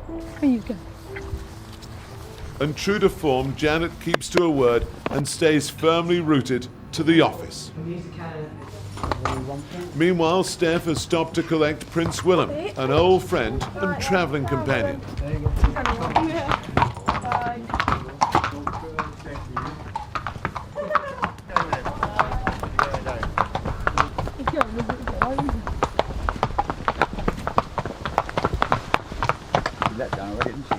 Here you go. And true to form, Janet keeps to her word and stays firmly rooted to the office. Meanwhile, Steph has stopped to collect Prince Willem, an old friend and travelling companion. Let down already, didn't she?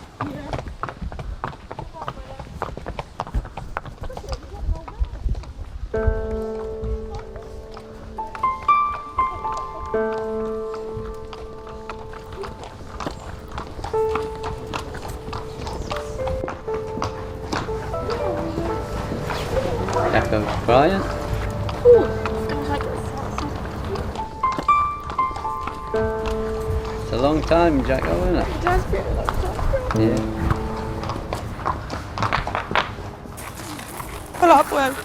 Jacko Brian. It's a long time, Jacko, isn't it? It does feel like that. Yeah. Pull up, Will.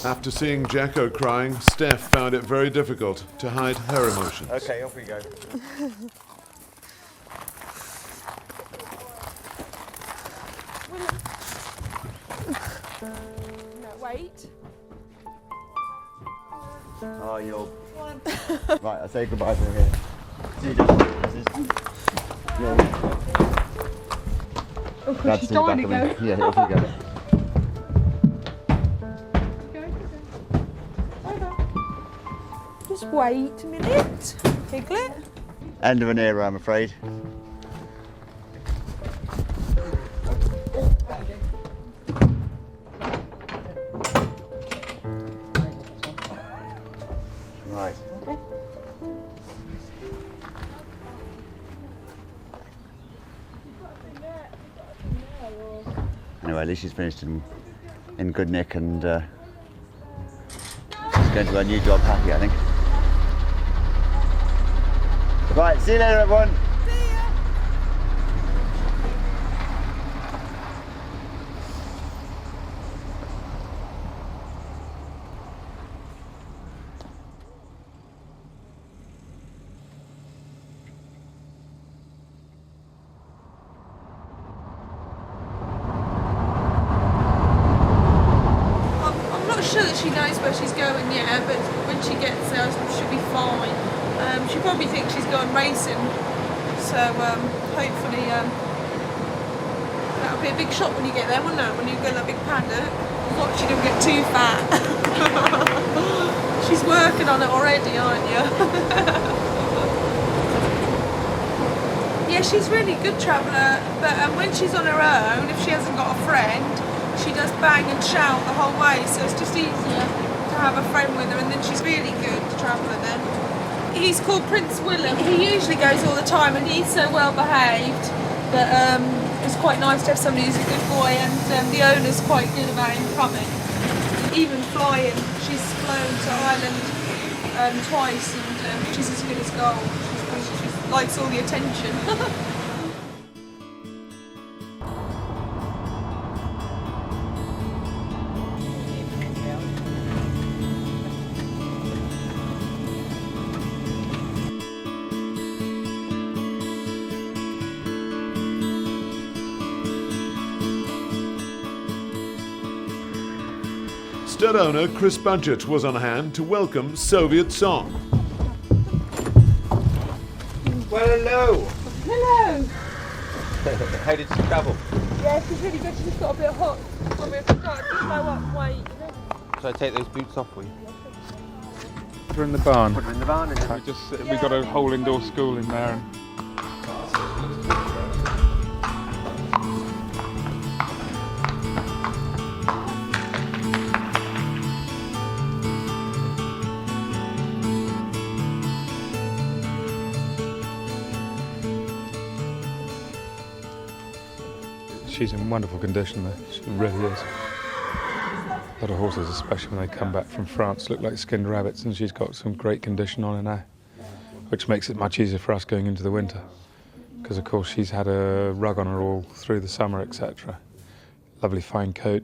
After seeing Jacko crying, Steph found it very difficult to hide her emotions. Okay, off we go. No, wait. Oh, you're... Right, I'll say goodbye from here. See you, Justin. This is... Oh, because she's dying to go. Yeah, off you go. Just wait a minute. Piglet. End of an era, I'm afraid. Right. Anyway, at least she's finished in good nick and she's going to her new job happy, I think. Right, see you later, everyone. sure that she knows where she's going yet, but when she gets there, she'll be fine. She probably thinks she's going racing, so hopefully that'll be a big shock when you get there, wouldn't it? When you go in that big paddock. Watch you don't get too fat. She's working on it already, aren't you? Yeah, she's a really good traveller, but when she's on her own, if she hasn't got a friend, she does bang and shout the whole way, so it's just easier to have a friend with her, and then she's really good traveller then. He's called Prince Willem. He usually goes all the time, and he's so well behaved that it's quite nice to have somebody who's a good boy, and the owner's quite good about him coming. Even flying, she's flown to Ireland twice, and she's as good as gold. She likes all the attention. Stud owner Chris Budgett was on hand to welcome Soviet Song. Well, hello. Hello. How did she travel? Yeah, she's really good. She's got a bit hot. I mean, she's got to slow up weight. Shall I take those boots off for you? Put her in the barn. Put her in the barn. And we got a whole indoor school in there. She's in wonderful condition though, she really is. A lot of horses, especially when they come back from France, look like skinned rabbits, and she's got some great condition on her now, which makes it much easier for us going into the winter. Because of course she's had a rug on her all through the summer, etc. Lovely fine coat,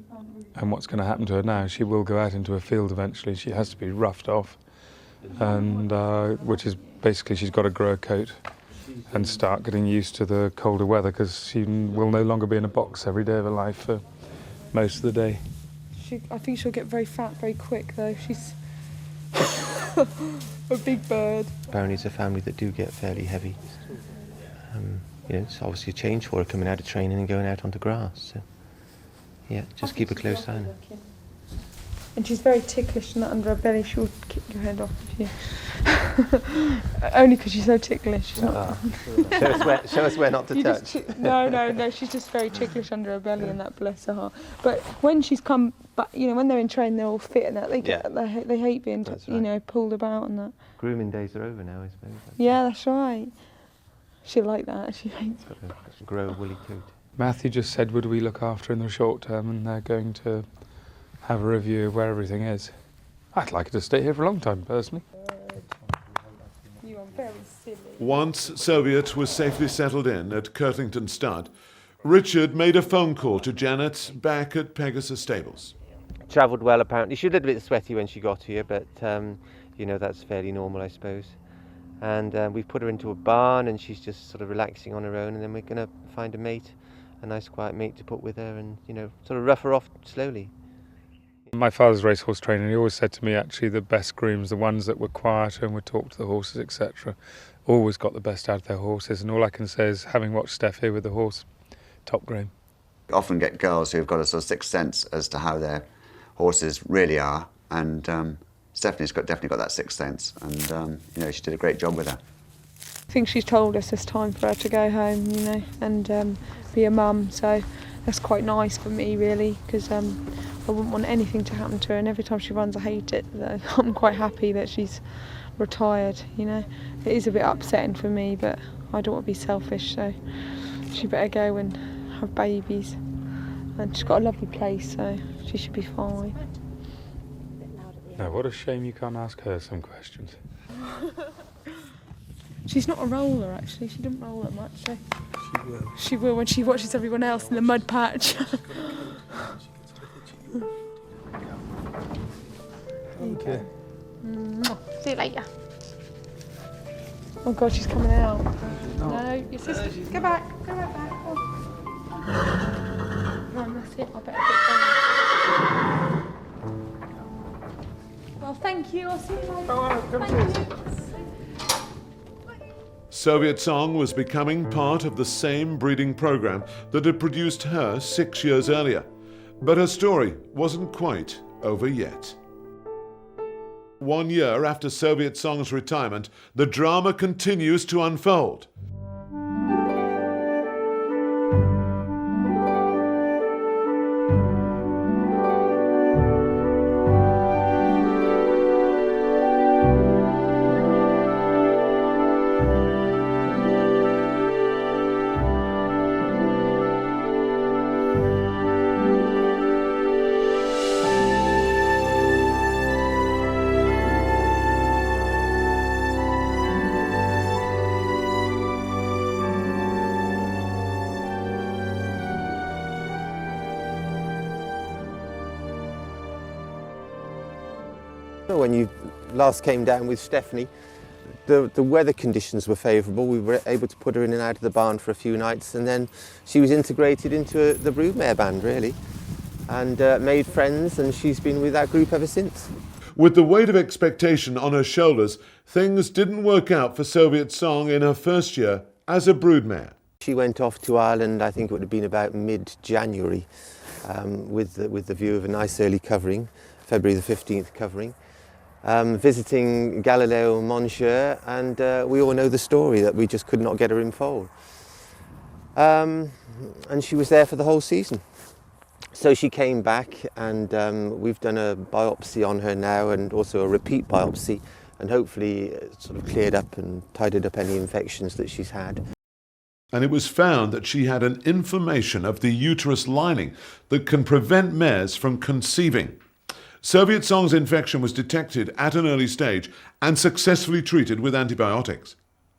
and what's going to happen to her now, she will go out into a field eventually. She has to be roughed off, and which is basically she's got to grow a coat and start getting used to the colder weather, because she will no longer be in a box every day of her life for most of the day. I think she'll get very fat very quick though. She's a big bird. Apparently it's a family that do get fairly heavy. You know, it's obviously a change for her coming out of training and going out onto grass. So, yeah, just keep a close eye on her. And she's very ticklish, and that under her belly she'll kick your head off if you... Only because she's so ticklish. She's not... show us where not to touch. No, she's just very ticklish under her belly, and that, bless her heart. But when she's come back, you know, when they're in training, they're all fit and that. They hate being, you know, pulled about and that. Grooming days are over now, I suppose. Yeah, that's right. She'll like that. She hates. Got to grow a woolly coat. Matthew just said, would we look after her in the short term, and they're going to have a review of where everything is. I'd like her to stay here for a long time, personally. You are very silly. Once Soviet was safely settled in at Kirtlington Stud, Richard made a phone call to Janet back at Pegasus Stables. Travelled well, apparently. She was a little bit sweaty when she got here, but you know, that's fairly normal, I suppose. And we've put her into a barn, and she's just sort of relaxing on her own, and then we're going to find a mate, a nice quiet mate to put with her, and, you know, sort of rough her off slowly. My father's racehorse trainer, he always said to me, actually, the best grooms, the ones that were quieter and would talk to the horses, etc., always got the best out of their horses. And all I can say is, having watched Steph here with the horse, top groom. You often get girls who've got a sort of sixth sense as to how their horses really are, and Stephanie's definitely got that sixth sense, and you know, she did a great job with her. I think she's told us it's time for her to go home, you know, and be a mum, so that's quite nice for me, really, because I wouldn't want anything to happen to her, and every time she runs I hate it. So I'm quite happy that she's retired, you know. It is a bit upsetting for me, but I don't want to be selfish, so she better go and have babies. And she's got a lovely place, so she should be fine. No, what a shame you can't ask her some questions. She's not a roller, actually. She doesn't roll that much, so she will. She will when she watches everyone else in the mud patch. Thank you. See you later. Oh God, she's coming out. No, your sister. Go back. Go right back. Oh. Right, that's it. I better get going. Thank you. I'll see you later. Thank you. Soviet Song was becoming part of the same breeding program that had produced her 6 years earlier. But her story wasn't quite over yet. 1 year after Soviet Song's retirement, the drama continues to unfold. When you last came down with Stephanie, the weather conditions were favourable. We were able to put her in and out of the barn for a few nights, and then she was integrated into the broodmare band, really, and made friends, and she's been with that group ever since. With the weight of expectation on her shoulders, things didn't work out for Soviet Song in her first year as a broodmare. She went off to Ireland, I think it would have been about mid-January, with the view of a nice early covering, February the 15th covering. Visiting Galileo Monsieur, and we all know the story that we just could not get her in foal. And she was there for the whole season. So she came back, and we've done a biopsy on her now, and also a repeat biopsy, and hopefully it sort of cleared up and tidied up any infections that she's had. And it was found that she had an inflammation of the uterus lining that can prevent mares from conceiving. Soviet Song's infection was detected at an early stage and successfully treated with antibiotics.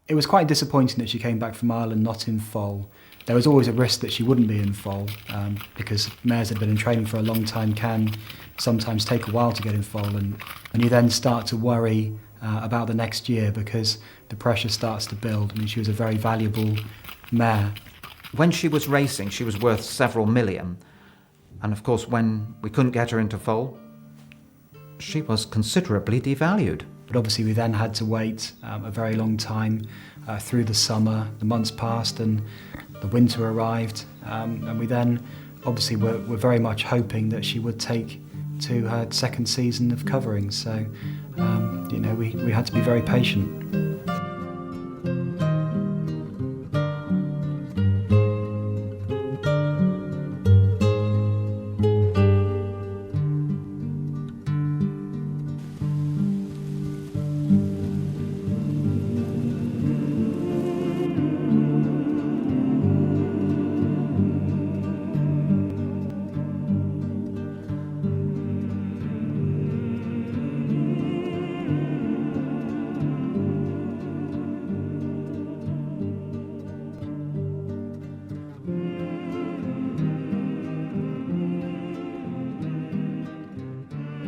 It was quite disappointing that she came back from Ireland not in foal. There was always a risk that she wouldn't be in foal because mares that have been in training for a long time can sometimes take a while to get in foal, and you then start to worry about the next year because the pressure starts to build. I mean, she was a very valuable mare. When she was racing, she was worth several million, and of course when we couldn't get her into foal, she was considerably devalued. But obviously we then had to wait a very long time through the summer. The months passed and the winter arrived, and we then obviously were very much hoping that she would take to her second season of covering. So you know, we had to be very patient.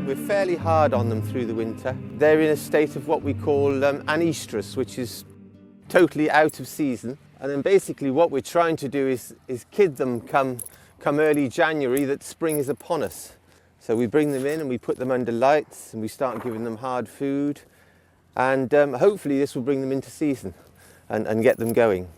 We're fairly hard on them through the winter. They're in a state of what we call anestrus, which is totally out of season. And then basically what we're trying to do is kid them come early January that spring is upon us. So we bring them in and we put them under lights and we start giving them hard food. And hopefully this will bring them into season and get them going.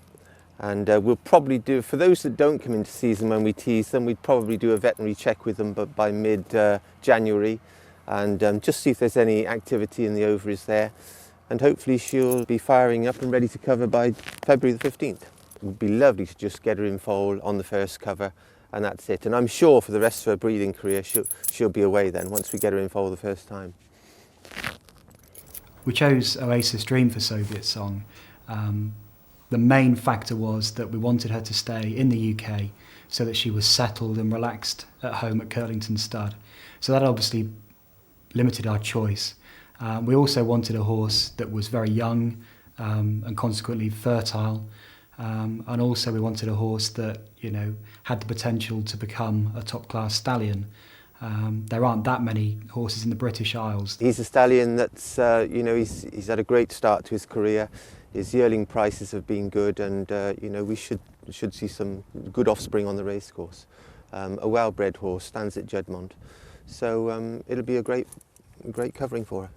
And we'll probably do, for those that don't come into season when we tease them, we'd probably do a veterinary check with them by mid-January and just see if there's any activity in the ovaries there. And hopefully she'll be firing up and ready to cover by February the 15th. It would be lovely to just get her in foal on the first cover and that's it. And I'm sure for the rest of her breeding career she'll be away then once we get her in foal the first time. We chose Oasis Dream for Soviet Song. The main factor was that we wanted her to stay in the UK so that she was settled and relaxed at home at Curlington Stud. So that obviously limited our choice. We also wanted a horse that was very young and consequently fertile. And also we wanted a horse that, you know, had the potential to become a top-class stallion. There aren't that many horses in the British Isles. He's a stallion that's, you know, he's had a great start to his career. His yearling prices have been good, and you know, we should see some good offspring on the racecourse. A well-bred horse, stands at Juddmonte, so it'll be a great covering for her.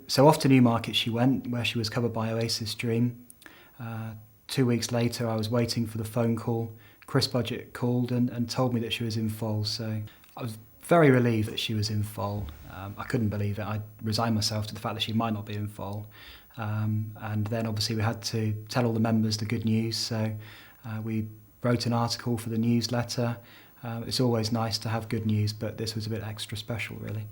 So off to Newmarket she went, where she was covered by Oasis Dream. 2 weeks later I was waiting for the phone call. Chris Budgett called and told me that she was in foal, so I was very relieved that she was in foal. I couldn't believe it. I resigned myself to the fact that she might not be in foal. And then obviously we had to tell all the members the good news, so we wrote an article for the newsletter. It's always nice to have good news, but this was a bit extra special, really.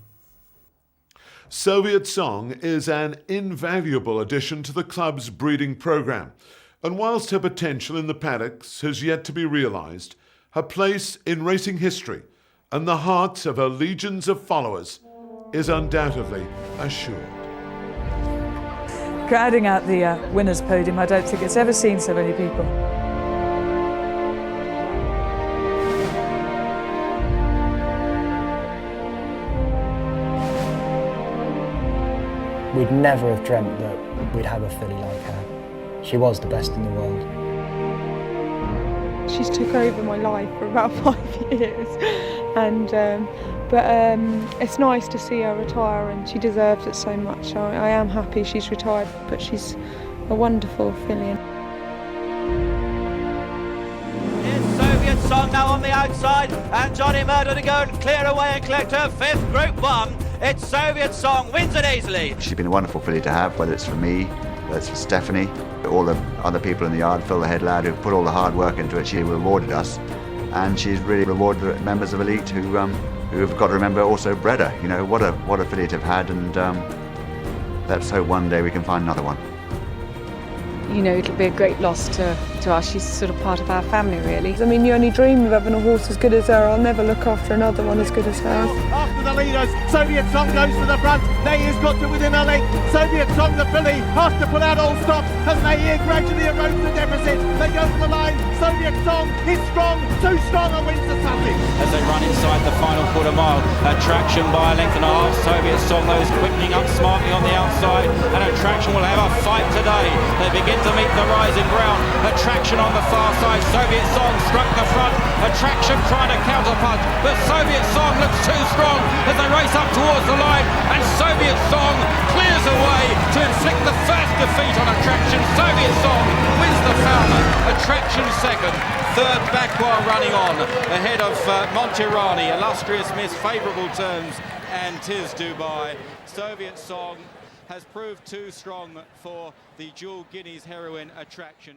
Soviet Song is an invaluable addition to the club's breeding programme, and whilst her potential in the paddocks has yet to be realised, her place in racing history and the hearts of her legions of followers is undoubtedly assured. Crowding out the winners' podium, I don't think it's ever seen so many people. We'd never have dreamt that we'd have a filly like her. She was the best in the world. She's took over my life for about 5 years, and but it's nice to see her retire, and she deserves it so much. I am happy she's retired, but she's a wonderful filly. Soviet Song now on the outside, and Johnny Murder to go and clear away and collect her 5th Group 1. It's Soviet Song, wins it easily. She's been a wonderful filly to have, whether it's for me, whether it's for Stephanie, all the other people in the yard, Phil the head lad, who put all the hard work into it. She rewarded us, and she's really rewarded the members of Elite who've got to remember also bred her. You know, what a filly to have had, and let's hope one day we can find another one. You know, it'll be a great loss to us. She's sort of part of our family, really. I mean, you only dream of having a horse as good as her. I'll never look after another one as good as her. After the leaders, Soviet Song goes to the front. Nayir's got to within a length. Soviet Song, the filly, has to pull out all stops as Nayir gradually erodes the deficit. They go to the line. Soviet Song is strong, too strong, and wins the Sunday. As they run inside the final quarter mile, Attraction by a length and a half. Soviet Song, those quickening up smartly on the outside, and Attraction will have a fight today. They begin to meet the rising ground. Attraction on the far side. Soviet Song struck the front. Attraction trying to counterpunch, but Soviet Song looks too strong as they race up towards the line, and Soviet Song clears away to inflict the first defeat on Attraction. Soviet Song wins the Falmouth. Attraction second. Third Bakwa running on ahead of Montirani, Illustrious Miss, Favourable Terms, and Tis Dubai. Soviet Song has proved too strong for the Dual Guineas heroine Attraction.